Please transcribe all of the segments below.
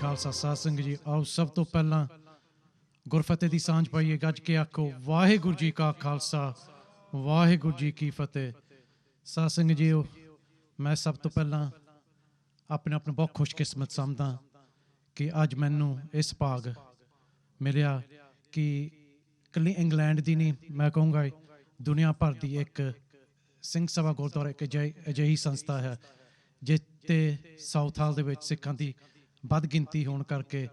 खालसा साध संगत जी आओ सब तो पहला गुरफतेह की सांझ पाइए गज के आखो वाहिगुरू जी का खालसा वाहिगुरू जी की फतेह। साध संगत जी मैं सब तो पहला अपने आप बहुत खुशकिस्मत समझदा कि अज मैनू इस भाग मिलिया कि कली इंग्लैंड की नहीं मैं कहूँगा दुनिया भर की एक सिंह सभा गुरुद्वारा एक अजिही संस्था है जिते साउथ हाल दे सिखां की ਵੱਧ ਗਿਣਤੀ ਹੋਣ ਕਰਕੇ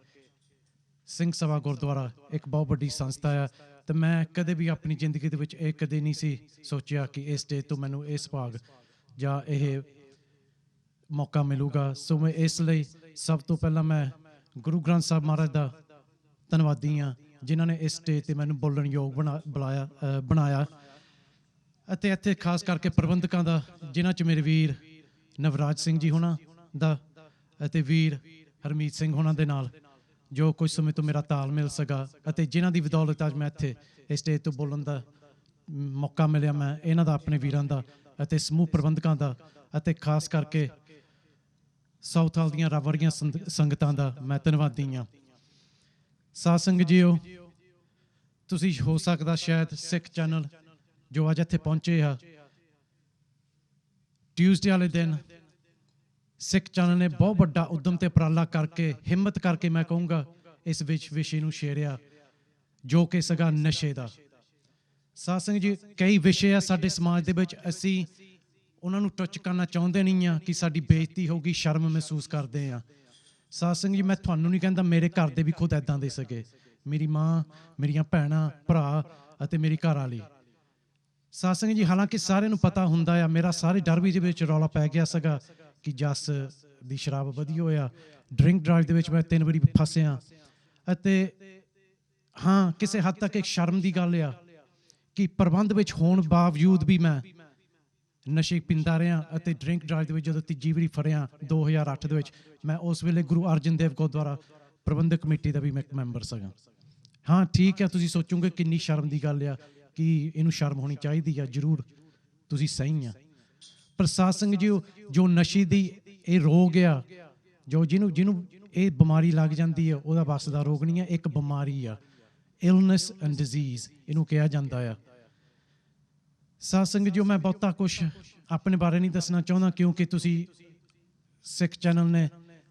ਸਿੰਘ ਸਭਾ ਗੁਰਦੁਆਰਾ ਇੱਕ ਬਹੁਤ ਵੱਡੀ ਸੰਸਥਾ ਹੈ। ਤੇ ਮੈਂ ਕਦੇ ਵੀ ਆਪਣੀ ਜ਼ਿੰਦਗੀ ਦੇ ਵਿੱਚ ਇਹ ਕਦੇ ਨਹੀਂ ਸੀ ਸੋਚਿਆ ਕਿ ਇਸ ਸਟੇਜ ਤੋਂ ਮੈਨੂੰ ਇਸ ਭਾਗ ਜਾਂ ਇਹ ਮੌਕਾ ਮਿਲੂਗਾ। ਸੋ ਮੈਂ ਇਸ ਲਈ ਸਭ ਤੋਂ ਪਹਿਲਾਂ ਮੈਂ ਗੁਰੂ ਗ੍ਰੰਥ ਸਾਹਿਬ ਮਹਾਰਾਜ ਦਾ ਧੰਨਵਾਦੀ ਹਾਂ ਜਿਨ੍ਹਾਂ ਨੇ ਇਸ ਸਟੇਜ 'ਤੇ ਮੈਨੂੰ ਬੋਲਣ ਯੋਗ ਬਣਾਇਆ ਅਤੇ ਇੱਥੇ ਖਾਸ ਕਰਕੇ ਪ੍ਰਬੰਧਕਾਂ ਦਾ ਜਿਨ੍ਹਾਂ 'ਚ ਮੇਰੇ ਵੀਰ ਨਵਰਾਜ ਸਿੰਘ ਜੀ ਹੋਣਾ ਦਾ ਅਤੇ ਵੀਰ ਹਰਮੀਤ ਸਿੰਘ ਹੋਣਾ ਦੇ ਨਾਲ ਜੋ ਕੁਝ ਸਮੇਂ ਤੋਂ ਮੇਰਾ ਤਾਲਮੇਲ ਸੀਗਾ ਅਤੇ ਜਿਨ੍ਹਾਂ ਦੀ ਬਦੌਲਤ ਅੱਜ ਮੈਂ ਇੱਥੇ ਇਸ ਸਟੇਜ ਤੋਂ ਬੋਲਣ ਦਾ ਮੌਕਾ ਮਿਲਿਆ। ਮੈਂ ਇਹਨਾਂ ਦਾ ਆਪਣੇ ਵੀਰਾਂ ਦਾ ਅਤੇ ਸਮੂਹ ਪ੍ਰਬੰਧਕਾਂ ਦਾ ਅਤੇ ਖਾਸ ਕਰਕੇ ਸਾਊਥ ਹਾਲ ਦੀਆਂ ਰੱਬ ਸੰਗਤਾਂ ਦਾ ਮੈਂ ਧੰਨਵਾਦੀ ਹਾਂ। ਸਾਧ ਸੰਗਤ ਜੀਓ ਤੁਸੀਂ ਹੋ ਸਕਦਾ ਸ਼ਾਇਦ ਸਿੱਖ ਚੈਨਲ ਜੋ ਅੱਜ ਇੱਥੇ ਪਹੁੰਚੇ ਆ ਟਿਊਜ਼ਡੇ ਵਾਲੇ ਦਿਨ ਸਿੱਖ ਚੈਨਲ ਨੇ ਬਹੁਤ ਵੱਡਾ ਉਦਮ ਤੇ ਉਪਰਾਲਾ ਕਰਕੇ ਹਿੰਮਤ ਕਰਕੇ ਮੈਂ ਕਹੂੰਗਾ ਇਸ ਵਿਸ਼ੇ ਨੂੰ ਛੇੜਿਆ ਜੋ ਕਿ ਸੀਗਾ ਨਸ਼ੇ ਦਾ। ਸਾਧ ਸੰਗਤ ਜੀ ਕਈ ਵਿਸ਼ੇ ਆ ਸਾਡੇ ਸਮਾਜ ਦੇ ਵਿੱਚ ਅਸੀਂ ਉਹਨਾਂ ਨੂੰ ਟੱਚ ਕਰਨਾ ਚਾਹੁੰਦੇ ਨਹੀਂ ਆ ਕਿ ਸਾਡੀ ਬੇਇੱਜ਼ਤੀ ਹੋਊਗੀ ਸ਼ਰਮ ਮਹਿਸੂਸ ਕਰਦੇ ਆ। ਸਾਧ ਸੰਗਤ ਜੀ ਮੈਂ ਤੁਹਾਨੂੰ ਨਹੀਂ ਕਹਿੰਦਾ ਮੇਰੇ ਘਰ ਦੇ ਵੀ ਖੁਦ ਇੱਦਾਂ ਦੇ ਸੀਗੇ ਮੇਰੀ ਮਾਂ ਮੇਰੀਆਂ ਭੈਣਾਂ ਭਰਾ ਅਤੇ ਮੇਰੀ ਘਰ ਵਾਲੀ। ਸਾਧ ਸੰਗਤ ਜੀ ਹਾਲਾਂਕਿ ਸਾਰਿਆਂ ਨੂੰ ਪਤਾ ਹੁੰਦਾ ਆ ਮੇਰਾ ਸਾਰੇ ਡਰਬੀ ਦੇ ਵਿੱਚ ਰੌਲਾ ਪੈ ਗਿਆ ਸੀਗਾ ਕਿ ਜੱਸ ਦੀ ਸ਼ਰਾਬ ਵਧੀ ਹੋਇਆ ਡਰਿੰਕ ਡਰਾਈਵ ਦੇ ਵਿੱਚ ਮੈਂ 3 ਵਾਰੀ ਫਸਿਆ ਅਤੇ ਹਾਂ ਕਿਸੇ ਹੱਦ ਤੱਕ ਇੱਕ ਸ਼ਰਮ ਦੀ ਗੱਲ ਆ ਕਿ ਪ੍ਰਬੰਧ ਵਿੱਚ ਹੋਣ ਬਾਵਜੂਦ ਵੀ ਮੈਂ ਨਸ਼ੇ ਪੀਂਦਾ ਰਿਹਾ ਅਤੇ ਡਰਿੰਕ ਡਰਾਈਵ ਦੇ ਵਿੱਚ ਜਦੋਂ ਤੀਜੀ ਵਾਰੀ ਫੜਿਆ 2008 ਦੇ ਵਿੱਚ ਮੈਂ ਉਸ ਵੇਲੇ ਗੁਰੂ ਅਰਜਨ ਦੇਵ ਗੁਰਦੁਆਰਾ ਪ੍ਰਬੰਧਕ ਕਮੇਟੀ ਦਾ ਵੀ ਮੈਂ ਇੱਕ ਮੈਂਬਰ ਸੀਗਾ। ਹਾਂ ਠੀਕ ਹੈ ਤੁਸੀਂ ਸੋਚੋਗੇ ਕਿੰਨੀ ਸ਼ਰਮ ਦੀ ਗੱਲ ਆ ਕਿ ਇਹਨੂੰ ਸ਼ਰਮ ਹੋਣੀ ਚਾਹੀਦੀ ਆ ਜ਼ਰੂਰ ਤੁਸੀਂ ਸਹੀ ਆ ਪਰ ਸਾਧ ਸੰਗਤ ਜੀ ਜੋ ਨਸ਼ੇ ਦੀ ਇਹ ਰੋਗ ਆ ਜੋ ਜਿਹਨੂੰ ਇਹ ਬਿਮਾਰੀ ਲੱਗ ਜਾਂਦੀ ਆ ਉਹਦਾ ਵੱਸ ਦਾ ਰੋਗ ਨਹੀਂ ਆ ਇੱਕ ਬਿਮਾਰੀ ਆ ਇਲਨੈਸ ਐਂਡ ਡਿਜ਼ੀਜ਼ ਇਹਨੂੰ ਕਿਹਾ ਜਾਂਦਾ ਆ। ਸਾਧ ਸੰਗਤ ਜੀ ਮੈਂ ਬਹੁਤਾ ਕੁਛ ਆਪਣੇ ਬਾਰੇ ਨਹੀਂ ਦੱਸਣਾ ਚਾਹੁੰਦਾ ਕਿਉਂਕਿ ਤੁਸੀਂ ਸਿੱਖ ਚੈਨਲ ਨੇ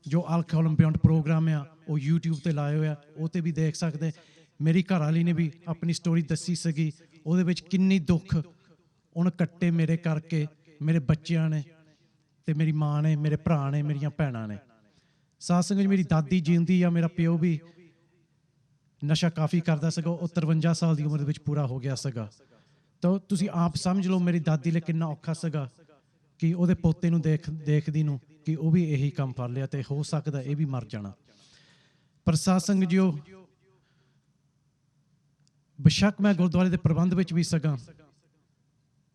ਜੋ ਅਲਕੋਹਲ ਬਿਯੋਂਡ ਪ੍ਰੋਗਰਾਮ ਆ ਉਹ YouTube 'ਤੇ ਲਾਏ ਹੋਇਆ ਉਹ 'ਤੇ ਵੀ ਦੇਖ ਸਕਦੇ। ਮੇਰੀ ਘਰ ਵਾਲੀ ਨੇ ਵੀ ਆਪਣੀ ਸਟੋਰੀ ਦੱਸੀ ਸੀਗੀ ਉਹਦੇ ਵਿੱਚ ਕਿੰਨੀ ਦੁੱਖ ਉਹਨੇ ਕੱਟੇ ਮੇਰੇ ਕਰਕੇ ਮੇਰੇ ਬੱਚਿਆਂ ਨੇ ਅਤੇ ਮੇਰੀ ਮਾਂ ਨੇ ਮੇਰੇ ਭਰਾ ਨੇ ਮੇਰੀਆਂ ਭੈਣਾਂ ਨੇ। ਸਾਧ ਸੰਗਤ ਮੇਰੀ ਦਾਦੀ ਜਿਉਂਦੀ ਆ ਮੇਰਾ ਪਿਓ ਵੀ ਨਸ਼ਾ ਕਾਫੀ ਕਰਦਾ ਸੀਗਾ ਉਹ 53 ਸਾਲ ਦੀ ਉਮਰ ਦੇ ਵਿੱਚ ਪੂਰਾ ਹੋ ਗਿਆ ਸੀਗਾ ਤਾਂ ਤੁਸੀਂ ਆਪ ਸਮਝ ਲਓ ਮੇਰੀ ਦਾਦੀ ਲਈ ਕਿੰਨਾ ਔਖਾ ਸੀਗਾ ਕਿ ਉਹਦੇ ਪੋਤੇ ਨੂੰ ਦੇਖਦੀ ਨੂੰ ਕਿ ਉਹ ਵੀ ਇਹੀ ਕੰਮ ਫੜ ਲਿਆ ਅਤੇ ਹੋ ਸਕਦਾ ਇਹ ਵੀ ਮਰ ਜਾਣਾ। ਪਰ ਸਾਧ ਸੰਗਤ ਜੀ ਬੇਸ਼ੱਕ ਮੈਂ ਗੁਰਦੁਆਰੇ ਦੇ ਪ੍ਰਬੰਧ ਵਿੱਚ ਵੀ ਸੀਗਾ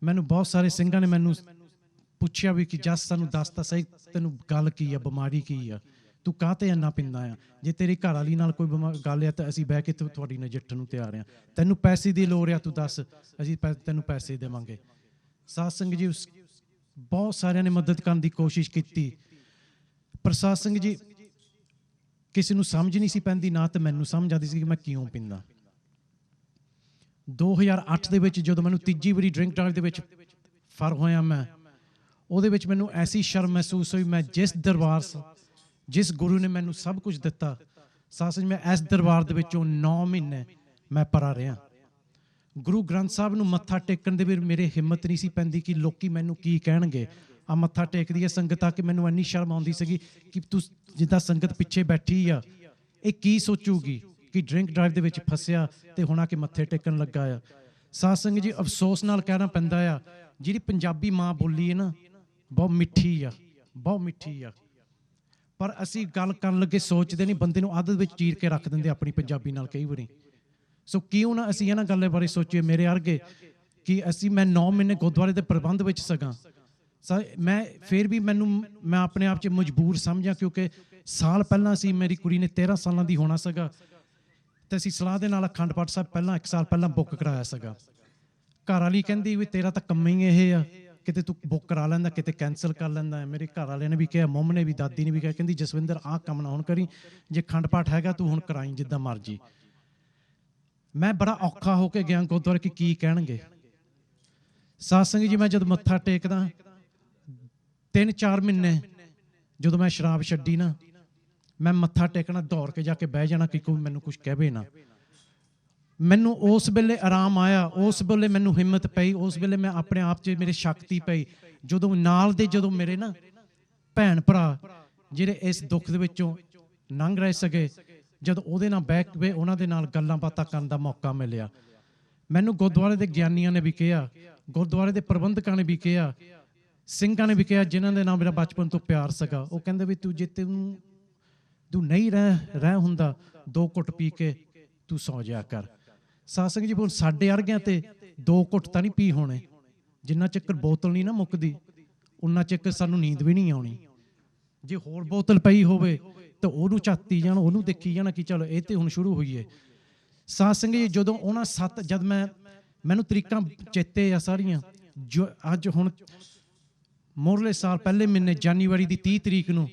ਮੈਨੂੰ ਬਹੁਤ ਸਾਰੇ ਸਿੰਘਾਂ ਨੇ ਮੈਨੂੰ ਪੁੱਛਿਆ ਵੀ ਕਿ ਜੱਸ ਸਾਨੂੰ ਦੱਸ ਤਾਂ ਸਹੀ ਤੈਨੂੰ ਗੱਲ ਕੀ ਆ ਬਿਮਾਰੀ ਕੀ ਆ ਤੂੰ ਕਾਹਤੇ ਇੰਨਾ ਪੀਂਦਾ ਆ ਜੇ ਤੇਰੀ ਘਰ ਵਾਲੀ ਨਾਲ ਕੋਈ ਗੱਲ ਆ ਤਾਂ ਅਸੀਂ ਬਹਿ ਕੇ ਤੁਹਾਡੀ ਨਜਿੱਠਣ ਨੂੰ ਤਿਆਰ ਹਾਂ ਤੈਨੂੰ ਪੈਸੇ ਦੀ ਲੋੜ ਆ ਤੂੰ ਦੱਸ ਅਸੀਂ ਤੈਨੂੰ ਪੈਸੇ ਦੇਵਾਂਗੇ। ਸਾਧ ਸੰਗਤ ਜੀ ਬਹੁਤ ਸਾਰਿਆਂ ਨੇ ਮਦਦ ਕਰਨ ਦੀ ਕੋਸ਼ਿਸ਼ ਕੀਤੀ ਪਰ ਸਾਧ ਸੰਗਤ ਜੀ ਕਿਸੇ ਨੂੰ ਸਮਝ ਨਹੀਂ ਸੀ ਪੈਂਦੀ ਨਾ ਤਾਂ ਮੈਨੂੰ ਸਮਝ ਆਉਂਦੀ ਸੀ ਕਿ ਮੈਂ ਕਿਉਂ ਪੀਂਦਾ। 2008 ਦੇ ਵਿੱਚ ਜਦੋਂ ਮੈਨੂੰ ਤੀਜੀ ਵਾਰੀ ਡਰਿੰਕ ਡਰਾਈਵ ਦੇ ਵਿੱਚ ਫੜ ਹੋਇਆ ਮੈਂ ਉਹਦੇ ਵਿੱਚ ਮੈਨੂੰ ਐਸੀ ਸ਼ਰਮ ਮਹਿਸੂਸ ਹੋਈ ਮੈਂ ਜਿਸ ਗੁਰੂ ਨੇ ਮੈਨੂੰ ਸਭ ਕੁਝ ਦਿੱਤਾ ਸਾਧ ਸੰਗਤ ਮੈਂ ਇਸ ਦਰਬਾਰ ਦੇ ਵਿੱਚੋਂ 9 ਮਹੀਨੇ ਮੈਂ ਪਰਾ ਰਿਹਾ। ਗੁਰੂ ਗ੍ਰੰਥ ਸਾਹਿਬ ਨੂੰ ਮੱਥਾ ਟੇਕਣ ਦੇ ਵੀ ਮੇਰੇ ਹਿੰਮਤ ਨਹੀਂ ਸੀ ਪੈਂਦੀ ਕਿ ਲੋਕੀ ਮੈਨੂੰ ਕੀ ਕਹਿਣਗੇ ਆ ਮੱਥਾ ਟੇਕਦੀ ਹੈ ਸੰਗਤ ਆ ਕੇ ਮੈਨੂੰ ਇੰਨੀ ਸ਼ਰਮ ਆਉਂਦੀ ਸੀਗੀ ਕਿ ਤੂੰ ਜਿੱਦਾਂ ਸੰਗਤ ਪਿੱਛੇ ਬੈਠੀ ਆ ਇਹ ਕੀ ਸੋਚੂਗੀ ਕਿ ਡਰਿੰਕ ਡਰਾਈਵ ਦੇ ਵਿੱਚ ਫਸਿਆ ਅਤੇ ਹੁਣ ਆ ਕੇ ਮੱਥੇ ਟੇਕਣ ਲੱਗਾ ਆ। ਸਾਧ ਸੰਗਤ ਜੀ ਅਫਸੋਸ ਨਾਲ ਕਹਿਣਾ ਪੈਂਦਾ ਆ ਜਿਹੜੀ ਪੰਜਾਬੀ ਮਾਂ ਬੋਲੀ ਹੈ ਨਾ ਬਹੁਤ ਮਿੱਠੀ ਆ ਪਰ ਅਸੀਂ ਗੱਲ ਕਰਨ ਲੱਗੇ ਸੋਚਦੇ ਨਹੀਂ ਬੰਦੇ ਨੂੰ ਆਦਤ ਵਿੱਚ ਚੀਰ ਕੇ ਰੱਖ ਦਿੰਦੇ ਆਪਣੀ ਪੰਜਾਬੀ ਨਾਲ ਕਈ ਵਾਰੀ। ਸੋ ਕਿਉਂ ਨਾ ਅਸੀਂ ਇਹਨਾਂ ਗੱਲਾਂ ਬਾਰੇ ਸੋਚੀਏ ਮੇਰੇ ਵਰਗੇ ਕਿ ਮੈਂ 9 ਮਹੀਨੇ ਗੁਰਦੁਆਰੇ ਦੇ ਪ੍ਰਬੰਧ ਵਿੱਚ ਸੀਗਾ ਮੈਂ ਫਿਰ ਵੀ ਮੈਂ ਆਪਣੇ ਆਪ 'ਚ ਮਜਬੂਰ ਸਮਝਿਆ ਕਿਉਂਕਿ ਸਾਲ ਪਹਿਲਾਂ ਸੀ ਮੇਰੀ ਕੁੜੀ ਨੇ 13 ਸਾਲਾਂ ਦੀ ਹੋਣਾ ਸੀਗਾ ਅਤੇ ਅਸੀਂ ਸਲਾਹ ਦੇ ਨਾਲ ਅਖੰਡ ਪਾਠ ਸਾਹਿਬ ਪਹਿਲਾਂ 1 ਸਾਲ ਪਹਿਲਾਂ ਬੁੱਕ ਕਰਾਇਆ ਸੀਗਾ। ਘਰ ਵਾਲੀ ਕਹਿੰਦੀ ਵੀ ਤੇਰਾ ਤਾਂ ਕੰਮ ਹੀ ਇਹ ਆ ਕਿਤੇ ਤੂੰ ਬੁੱਕ ਕਰਾ ਲੈਂਦਾ, ਕਿਤੇ ਕੈਂਸਲ ਕਰ ਲੈਂਦਾ। ਮੇਰੇ ਘਰ ਵਾਲਿਆਂ ਨੇ ਵੀ ਕਿਹਾ, ਮੰਮ ਨੇ ਵੀ, ਦਾਦੀ ਨੇ ਵੀ ਕਿਹਾ, ਕਹਿੰਦੀ ਜਸਵਿੰਦਰ ਆਹ ਕੰਮ ਨਾ ਹੁਣ ਕਰੀ, ਜੇ ਅਖੰਡ ਪਾਠ ਹੈਗਾ ਤੂੰ ਹੁਣ ਕਰਾਈ ਜਿੱਦਾਂ ਮਰਜੀ। ਮੈਂ ਬੜਾ ਔਖਾ ਹੋ ਕੇ ਗਿਆ ਗੁਰਦੁਆਰੇ ਕਿ ਕੀ ਕਹਿਣਗੇ। ਸਾਧ ਸੰਗਤ ਜੀ, ਮੈਂ ਜਦ ਮੱਥਾ ਟੇਕਦਾ 3-4 ਮਹੀਨੇ ਜਦੋਂ ਮੈਂ ਸ਼ਰਾਬ ਛੱਡੀ ਨਾ, ਮੈਂ ਮੱਥਾ ਟੇਕਣਾ ਦੌੜ ਕੇ ਜਾ ਕੇ ਬਹਿ ਜਾਣਾ ਕਿ ਕੋਈ ਮੈਨੂੰ ਕੁਛ ਕਹੇ ਨਾ। ਮੈਨੂੰ ਉਸ ਵੇਲੇ ਆਰਾਮ ਆਇਆ, ਉਸ ਵੇਲੇ ਮੈਨੂੰ ਹਿੰਮਤ ਪਈ, ਉਸ ਵੇਲੇ ਮੈਂ ਆਪਣੇ ਆਪ 'ਚ ਮੇਰੇ ਸ਼ਕਤੀ ਪਈ। ਜਦੋਂ ਨਾਲ ਦੇ ਜਦੋਂ ਮੇਰੇ ਨਾ ਭੈਣ ਭਰਾ ਜਿਹੜੇ ਇਸ ਦੁੱਖ ਦੇ ਵਿੱਚੋਂ ਲੰਘ ਰਹੇ ਸਕੇ, ਜਦੋਂ ਉਹਦੇ ਨਾਲ ਬਹਿ ਕੇ ਉਹਨਾਂ ਦੇ ਨਾਲ ਗੱਲਾਂ ਬਾਤਾਂ ਕਰਨ ਦਾ ਮੌਕਾ ਮਿਲਿਆ। ਮੈਨੂੰ ਗੁਰਦੁਆਰੇ ਦੇ ਗਿਆਨੀਆਂ ਨੇ ਵੀ ਕਿਹਾ, ਗੁਰਦੁਆਰੇ ਦੇ ਪ੍ਰਬੰਧਕਾਂ ਨੇ ਵੀ ਕਿਹਾ, ਸਿੰਘਾਂ ਨੇ ਵੀ ਕਿਹਾ, ਜਿਨ੍ਹਾਂ ਦੇ ਨਾਲ ਮੇਰਾ ਬਚਪਨ ਤੋਂ ਪਿਆਰ ਸੀਗਾ। ਉਹ ਕਹਿੰਦੇ ਵੀ ਤੂੰ ਜੇ ਤੂੰ ਨਹੀਂ ਰਹਿ ਹੁੰਦਾ, 2 ਘੁੱਟ ਪੀ ਕੇ ਤੂੰ ਸੌ ਜਾਇਆ ਕਰ। ਸਾਧ ਸੰਗਤ ਜੀ, ਹੁਣ ਸਾਡੇ ਵਰਗਿਆਂ ਤੇ 2 ਘੁੱਟ ਤਾਂ ਨਹੀਂ ਪੀ ਹੋਣੇ। ਜਿੰਨਾ ਚਿਰ ਬੋਤਲ ਨਹੀਂ ਨਾ ਮੁੱਕਦੀ, ਉਨਾ ਚਿਰ ਸਾਨੂੰ ਨੀਂਦ ਵੀ ਨਹੀਂ ਆਉਣੀ। ਜੇ ਹੋਰ ਬੋਤਲ ਪਈ ਹੋਵੇ ਤਾਂ ਉਹਨੂੰ ਝਾਤੀ ਜਾਣਾ, ਉਹਨੂੰ ਦੇਖੀ ਜਾਣਾ ਕਿ ਚਲੋ ਇਹ ਤੇ ਹੁਣ ਸ਼ੁਰੂ ਹੋਈਏ। ਸਾਧ ਸੰਗਤ ਜੀ, ਜਦੋਂ ਉਹਨਾਂ ਜਦ ਮੈਨੂੰ ਤਰੀਕਾਂ ਚੇਤੇ ਆ ਸਾਰੀਆਂ। ਜੋ ਅੱਜ ਹੁਣ ਮੋਰਲੇ ਸਾਲ ਪਹਿਲੇ ਮਹੀਨੇ ਜਨਵਰੀ ਦੀ 30 ਤਰੀਕ ਨੂੰ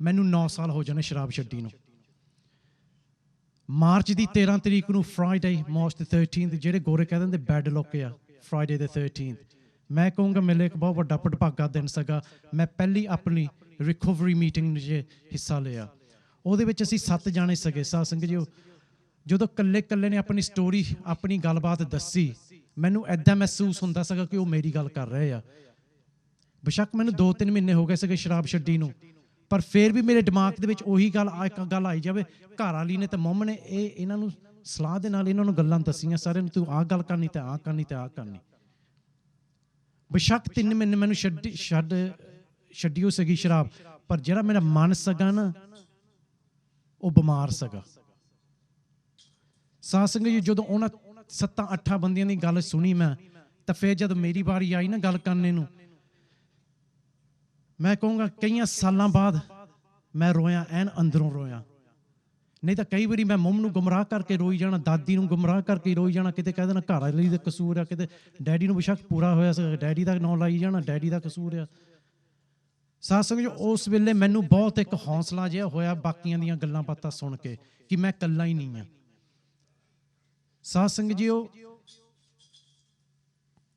ਮੈਨੂੰ 9 ਸਾਲ ਹੋ ਜਾਣੇ ਸ਼ਰਾਬ ਛੱਡੀ ਨੂੰ। ਮਾਰਚ ਦੀ 13 ਤਰੀਕ ਨੂੰ ਫਰਾਈਡੇ, ਮਾਰਚ ਦੀ 13th, ਜਿਹੜੇ ਗੋਰੇ ਕਹਿ ਦਿੰਦੇ ਬੈਡ ਲੁੱਕ ਆ, ਫਰਾਈਡੇ ਦੇ 13th, ਮੈਂ ਕਹੂੰਗਾ ਮੇਰੇ ਇੱਕ ਬਹੁਤ ਵੱਡਾ ਭਟਭਾਗਾ ਦਿਨ ਸੀਗਾ। ਮੈਂ ਪਹਿਲੀ ਆਪਣੀ ਰਿਕਵਰੀ ਮੀਟਿੰਗ 'ਚ ਹਿੱਸਾ ਲਿਆ। ਉਹਦੇ ਵਿੱਚ ਅਸੀਂ 7 ਜਾਣੇ ਸੀਗੇ। ਸਾਧ ਸੰਗਤ ਜੀ, ਜਦੋਂ ਇਕੱਲੇ ਨੇ ਆਪਣੀ ਸਟੋਰੀ, ਆਪਣੀ ਗੱਲਬਾਤ ਦੱਸੀ, ਮੈਨੂੰ ਇੱਦਾਂ ਮਹਿਸੂਸ ਹੁੰਦਾ ਸੀਗਾ ਕਿ ਉਹ ਮੇਰੀ ਗੱਲ ਕਰ ਰਹੇ ਆ। ਬੇਸ਼ੱਕ ਮੈਨੂੰ 2-3 ਮਹੀਨੇ ਹੋ ਗਏ ਸੀਗੇ ਸ਼ਰਾਬ ਛੱਡੀ ਨੂੰ, ਪਰ ਫਿਰ ਵੀ ਮੇਰੇ ਦਿਮਾਗ ਦੇ ਵਿੱਚ ਉਹੀ ਇੱਕ ਗੱਲ ਆਈ ਜਾਵੇ। ਘਰ ਵਾਲੀ ਨੇ ਤੇ ਮੰਮ ਨੇ ਇਹਨਾਂ ਨੂੰ ਸਲਾਹ ਦੇ ਨਾਲ ਇਹਨਾਂ ਨੂੰ ਗੱਲਾਂ ਦੱਸੀਆਂ ਸਾਰਿਆਂ ਨੂੰ, ਤੂੰ ਆਹ ਗੱਲ ਕਰਨੀ ਤੇ ਆਹ ਕਰਨੀ ਤੇ ਆਹ ਕਰਨੀ। ਬੇਸ਼ੱਕ 3 ਮਹੀਨੇ ਮੈਨੂੰ ਛੱਡੀ ਹੋ ਸੀਗੀ ਸ਼ਰਾਬ, ਪਰ ਜਿਹੜਾ ਮੇਰਾ ਮਨ ਸੀਗਾ ਨਾ, ਉਹ ਬਿਮਾਰ ਸੀਗਾ। ਸਾਧ ਸੰਗਤ ਜੀ, ਜਦੋਂ ਉਹਨਾਂ 7-8 ਬੰਦਿਆਂ ਦੀ ਗੱਲ ਸੁਣੀ ਮੈਂ, ਤਾਂ ਫਿਰ ਜਦ ਮੇਰੀ ਵਾਰੀ ਆਈ ਨਾ ਗੱਲ ਕਰਨੇ ਨੂੰ, ਮੈਂ ਕਹੂੰਗਾ ਕਈਆਂ ਸਾਲਾਂ ਬਾਅਦ ਮੈਂ ਰੋਇਆ, ਐਨ ਅੰਦਰੋਂ ਰੋਇਆ। ਨਹੀਂ ਤਾਂ ਕਈ ਵਾਰੀ ਮੈਂ ਮੰਮ ਨੂੰ ਗੁੰਮਰਾਹ ਕਰਕੇ ਰੋਈ ਜਾਣਾ, ਦਾਦੀ ਨੂੰ ਗੁੰਮਰਾਹ ਕਰਕੇ ਰੋਈ ਜਾਣਾ, ਕਿਤੇ ਕਹਿ ਦੇਣਾ ਘਰ ਵਾਲੀ ਦਾ ਕਸੂਰ ਆ, ਕਿਤੇ ਡੈਡੀ ਨੂੰ ਬੇਸ਼ੱਕ ਪੂਰਾ ਹੋਇਆ ਸੀ, ਡੈਡੀ ਦਾ ਨਾਂ ਲਾਈ ਜਾਣਾ, ਡੈਡੀ ਦਾ ਕਸੂਰ ਆ। ਸਾਧ ਸੰਗਤ, ਉਸ ਵੇਲੇ ਮੈਨੂੰ ਬਹੁਤ ਇੱਕ ਹੌਸਲਾ ਜਿਹਾ ਹੋਇਆ ਬਾਕੀਆਂ ਦੀਆਂ ਗੱਲਾਂ ਬਾਤਾਂ ਸੁਣ ਕੇ ਕਿ ਮੈਂ ਇਕੱਲਾ ਹੀ ਨਹੀਂ ਹਾਂ। ਸਾਧ ਸੰਗਤ ਜੀ,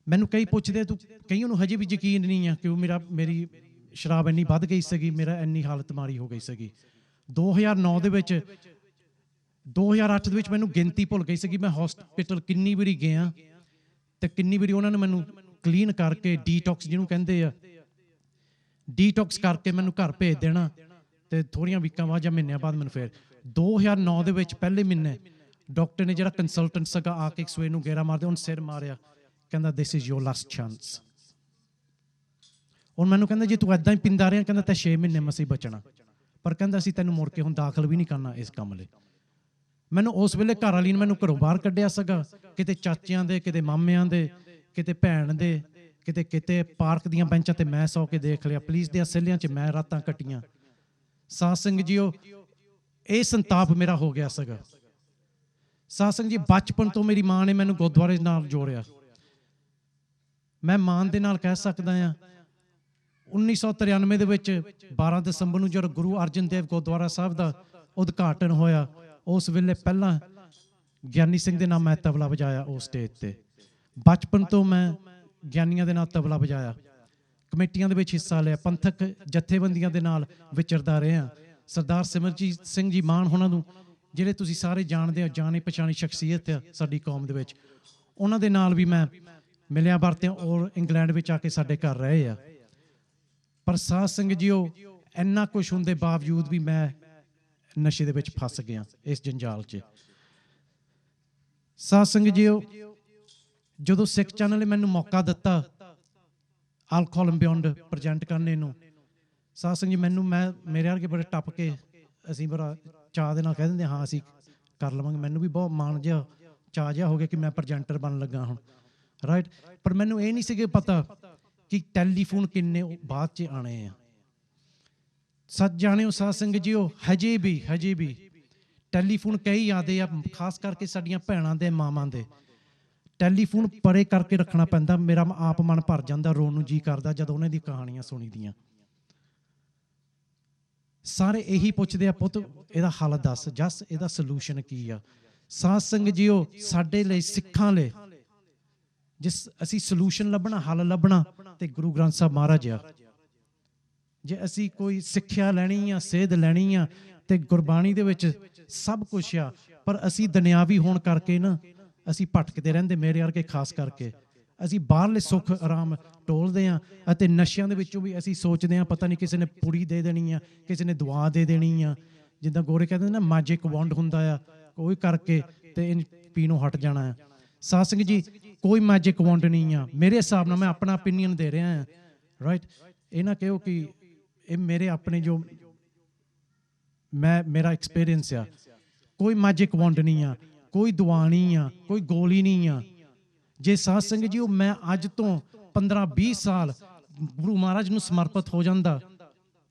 ਮੈਨੂੰ ਕਈ ਪੁੱਛਦੇ, ਤੂੰ, ਕਈਆਂ ਨੂੰ ਹਜੇ ਵੀ ਯਕੀਨ ਨਹੀਂ ਆ ਕਿ ਮੇਰੀ ਸ਼ਰਾਬ ਇੰਨੀ ਵੱਧ ਗਈ ਸੀਗੀ, ਮੇਰਾ ਇੰਨੀ ਹਾਲਤ ਮਾੜੀ ਹੋ ਗਈ ਸੀਗੀ। 2009 ਦੇ ਵਿੱਚ, 2008 ਦੇ ਵਿੱਚ ਮੈਨੂੰ ਗਿਣਤੀ ਭੁੱਲ ਗਈ ਸੀਗੀ। ਮੈਂ ਹੌਸਪੀਟਲ ਕਿੰਨੀ ਵਾਰੀ ਗਿਆ ਤੇ ਕਿੰਨੀ ਵਾਰੀ ਉਹਨਾਂ ਨੇ ਮੈਨੂੰ ਕਲੀਨ ਕਰਕੇ, ਡੀਟੌਕਸ ਜਿਹਨੂੰ ਕਹਿੰਦੇ ਆ, ਡੀਟੌਕਸ ਕਰਕੇ ਮੈਨੂੰ ਘਰ ਭੇਜ ਦੇਣਾ, ਤੇ ਥੋੜ੍ਹੀਆਂ ਵੀਕਾਂ ਬਾਅਦ ਜਾਂ ਮਹੀਨਿਆਂ ਬਾਅਦ ਮੈਨੂੰ ਫਿਰ 2009 ਦੇ ਵਿੱਚ ਪਹਿਲੇ ਮਹੀਨੇ ਡਾਕਟਰ ਨੇ, ਜਿਹੜਾ ਕੰਸਲਟੈਂਟ ਸੀਗਾ, ਆ ਕੇ ਸਵੇਰ ਨੂੰ ਗੇੜਾ ਮਾਰਦੇ, ਉਹਨੇ ਸਿਰ ਮਾਰਿਆ, ਕਹਿੰਦਾ this is your last chance. ਹੁਣ ਮੈਨੂੰ ਕਹਿੰਦਾ ਜੇ ਤੂੰ ਇੱਦਾਂ ਹੀ ਪੀਂਦਾ ਰਿਹਾ, ਕਹਿੰਦਾ ਤਾਂ 6 ਮਹੀਨੇ ਮਸੀਂ ਬਚਣਾ, ਪਰ ਕਹਿੰਦਾ ਅਸੀਂ ਤੈਨੂੰ ਮੁੜ ਕੇ ਹੁਣ ਦਾਖਲ ਵੀ ਨਹੀਂ ਕਰਨਾ ਇਸ ਕੰਮ ਲਈ। ਮੈਨੂੰ ਉਸ ਵੇਲੇ ਘਰ ਵਾਲੀ ਨੇ ਮੈਨੂੰ ਘਰੋਂ ਬਾਹਰ ਕੱਢਿਆ ਸੀਗਾ, ਕਿਤੇ ਚਾਚਿਆਂ ਦੇ, ਕਿਤੇ ਮਾਮਿਆਂ ਦੇ, ਕਿਤੇ ਭੈਣ ਦੇ, ਕਿਤੇ ਪਾਰਕ ਦੀਆਂ ਬੈਂਚਾਂ ਤੇ ਮੈਂ ਸੌ ਕੇ ਦੇਖ ਲਿਆ, ਪੁਲਿਸ ਦੀਆਂ ਸੈੱਲਿਆਂ 'ਚ ਮੈਂ ਰਾਤਾਂ ਕੱਟੀਆਂ। ਸਾਧ ਸੰਗਤ ਜੀ, ਇਹ ਸੰਤਾਪ ਮੇਰਾ ਹੋ ਗਿਆ ਸੀਗਾ। ਸਾਧ ਸੰਗਤ ਜੀ, ਬਚਪਨ ਤੋਂ ਮੇਰੀ ਮਾਂ ਨੇ ਮੈਨੂੰ ਗੁਰਦੁਆਰੇ ਨਾਲ ਜੋੜਿਆ। ਮੈਂ ਮਾਨ ਦੇ ਨਾਲ ਕਹਿ ਸਕਦਾ ਹਾਂ, 1993 ਦੇ ਵਿੱਚ 12 ਦਸੰਬਰ ਨੂੰ ਜਦੋਂ ਗੁਰੂ ਅਰਜਨ ਦੇਵ ਗੁਰਦੁਆਰਾ ਸਾਹਿਬ ਦਾ ਉਦਘਾਟਨ ਹੋਇਆ, ਉਸ ਵੇਲੇ ਪਹਿਲਾਂ ਗਿਆਨੀ ਸਿੰਘ ਦੇ ਨਾਲ ਮੈਂ ਤਬਲਾ ਵਜਾਇਆ ਉਸ ਸਟੇਜ ਤੇ। ਬਚਪਨ ਤੋਂ ਮੈਂ ਗਿਆਨੀਆਂ ਦੇ ਨਾਲ ਤਬਲਾ ਵਜਾਇਆ, ਕਮੇਟੀਆਂ ਦੇ ਵਿੱਚ ਹਿੱਸਾ ਲਿਆ, ਪੰਥਕ ਜਥੇਬੰਦੀਆਂ ਦੇ ਨਾਲ ਵਿਚਰਦਾ ਰਿਹਾ। ਸਰਦਾਰ ਸਿਮਰਜੀਤ ਸਿੰਘ ਜੀ ਮਾਨ ਹੋਣਾ ਨੂੰ, ਜਿਹੜੇ ਤੁਸੀਂ ਸਾਰੇ ਜਾਣਦੇ ਹੋ, ਜਾਣੀ ਪਛਾਣੀ ਸ਼ਖਸੀਅਤ ਆ ਸਾਡੀ ਕੌਮ ਦੇ ਵਿੱਚ, ਉਹਨਾਂ ਦੇ ਨਾਲ ਵੀ ਮੈਂ ਮਿਲਿਆ ਵਰਤਿਆ, ਔਰ ਇੰਗਲੈਂਡ ਵਿੱਚ ਆ ਕੇ ਸਾਡੇ ਘਰ ਰਹੇ ਆ। ਪਰ ਸਾਧ ਸੰਗਤ ਜੀ, ਇੰਨਾ ਕੁਛ ਹੋਣ ਦੇ ਬਾਵਜੂਦ ਵੀ ਮੈਂ ਨਸ਼ੇ ਦੇ ਵਿੱਚ ਫਸ ਗਿਆ, ਇਸ ਜੰਜਾਲ 'ਚ। ਸਾਧ ਸੰਗਤ ਜੀ, ਜਦੋਂ ਸਿੱਖ ਚੈਨਲ ਨੇ ਮੈਨੂੰ ਮੌਕਾ ਦਿੱਤਾ ਅਲਕੋਹਲ ਐਂਡ ਬਿਯੋਂਡ ਪ੍ਰੈਜੈਂਟ ਕਰਨੇ ਨੂੰ, ਸਾਧ ਸੰਗਤ ਜੀ, ਮੇਰੇ ਵਰਗੇ ਬੜੇ ਟੱਪ ਕੇ ਅਸੀਂ ਬੜਾ ਚਾਅ ਦੇ ਨਾਲ ਕਹਿ ਦਿੰਦੇ ਹਾਂ ਅਸੀਂ ਕਰ ਲਵਾਂਗੇ। ਮੈਨੂੰ ਵੀ ਬਹੁਤ ਮਾਣ ਜਿਹਾ, ਚਾਅ ਜਿਹਾ ਹੋ ਗਿਆ ਕਿ ਮੈਂ ਪ੍ਰੈਜੈਂਟਰ ਬਣਨ ਲੱਗਾ ਹੁਣ, ਰਾਈਟ। ਪਰ ਮੈਨੂੰ ਇਹ ਨਹੀਂ ਸੀਗਾ ਪਤਾ ਕਿ ਟੈਲੀਫੋਨ ਕਿੰਨੇ ਬਾਅਦ 'ਚ ਆਣੇ ਆ। ਸੱਚ ਜਾਣਿਓ ਸਾਧ ਸੰਗਤ ਜੀ, ਹਜੇ ਵੀ ਟੈਲੀਫੋਨ ਕਈ ਆਉਂਦੇ ਆ, ਖਾਸ ਕਰਕੇ ਸਾਡੀਆਂ ਭੈਣਾਂ ਦੇ, ਮਾਵਾਂ ਦੇ। ਟੈਲੀਫੋਨ ਪਰੇ ਕਰਕੇ ਰੱਖਣਾ ਪੈਂਦਾ। ਮੇਰਾ ਆਪ ਮਨ ਭਰ ਜਾਂਦਾ, ਰੋਣ ਨੂੰ ਜੀ ਕਰਦਾ ਜਦੋਂ ਉਹਨਾਂ ਦੀ ਕਹਾਣੀਆਂ ਸੁਣੀ ਦੀਆਂ। ਸਾਰੇ ਇਹੀ ਪੁੱਛਦੇ ਆ, ਪੁੱਤ ਇਹਦਾ ਹੱਲ ਦੱਸ, ਜਸ ਇਹਦਾ ਸੋਲੂਸ਼ਨ ਕੀ ਆ। ਸਾਧ ਸੰਗਤ ਜੀਓ, ਸਾਡੇ ਲਈ, ਸਿੱਖਾਂ ਲਈ ਜਿਸ ਅਸੀਂ ਸੋਲੂਸ਼ਨ ਲੱਭਣਾ, ਹੱਲ ਲੱਭਣਾ, ਤੇ ਗੁਰੂ ਗ੍ਰੰਥ ਸਾਹਿਬ ਮਹਾਰਾਜ ਆ। ਜੇ ਅਸੀਂ ਕੋਈ ਸਿੱਖਿਆ ਲੈਣੀ ਆ, ਸੇਧ ਲੈਣੀ ਆ, ਤੇ ਗੁਰਬਾਣੀ ਦੇ ਵਿੱਚ ਸਭ ਕੁਛ ਆ, ਪਰ ਅਸੀਂ ਦੁਨਿਆਵੀ ਹੋਣ ਕਰਕੇ ਨਾ ਅਸੀਂ ਭਟਕਦੇ ਰਹਿੰਦੇ। ਮੇਰੇ ਵਰਗੇ ਖਾਸ ਕਰਕੇ ਅਸੀਂ ਬਾਹਰਲੇ ਸੁੱਖ ਆਰਾਮ ਟੋਲਦੇ ਹਾਂ, ਅਤੇ ਨਸ਼ਿਆਂ ਦੇ ਵਿੱਚੋਂ ਵੀ ਅਸੀਂ ਸੋਚਦੇ ਹਾਂ ਪਤਾ ਨਹੀਂ ਕਿਸੇ ਨੇ ਪੁੜੀ ਦੇ ਦੇਣੀ ਆ, ਕਿਸੇ ਨੇ ਦੁਆ ਦੇ ਦੇਣੀ ਆ। ਜਿੱਦਾਂ ਗੋਰੇ ਕਹਿੰਦੇ ਨਾ ਮੈਜਿਕ ਵੰਡ ਹੁੰਦਾ ਆ, ਕੋਈ ਕਰਕੇ ਤੇ ਪੀਣੋਂ ਹਟ ਜਾਣਾ ਆ। ਸਾਧ ਸੰਗਤ ਜੀ, ਕੋਈ ਮੈਜਿਕ ਵੰਡ ਨਹੀਂ ਆ। ਮੇਰੇ ਹਿਸਾਬ ਨਾਲ, ਮੈਂ ਆਪਣਾ ਓਪੀਨੀਅਨ ਦੇ ਰਿਹਾ ਹਾਂ, ਰਾਈਟ। ਇਹ ਨਾ ਕਹੋ ਕਿ ਇਹ ਮੇਰੇ ਆਪਣੇ ਜੋ ਮੇਰਾ ਐਕਸਪੀਰੀਅੰਸ ਆ। ਕੋਈ ਮੈਜਿਕ ਵੰਡ ਨਹੀਂ ਆ, ਕੋਈ ਦੁਆ ਨਹੀਂ ਆ, ਕੋਈ ਗੋਲੀ ਨਹੀਂ ਆ। ਜੇ ਸਾਧ ਸੰਗਤ ਜੀ, ਉਹ ਮੈਂ ਅੱਜ ਤੋਂ 15-20 ਸਾਲ ਗੁਰੂ ਮਹਾਰਾਜ ਨੂੰ ਸਮਰਪਿਤ ਹੋ ਜਾਂਦਾ,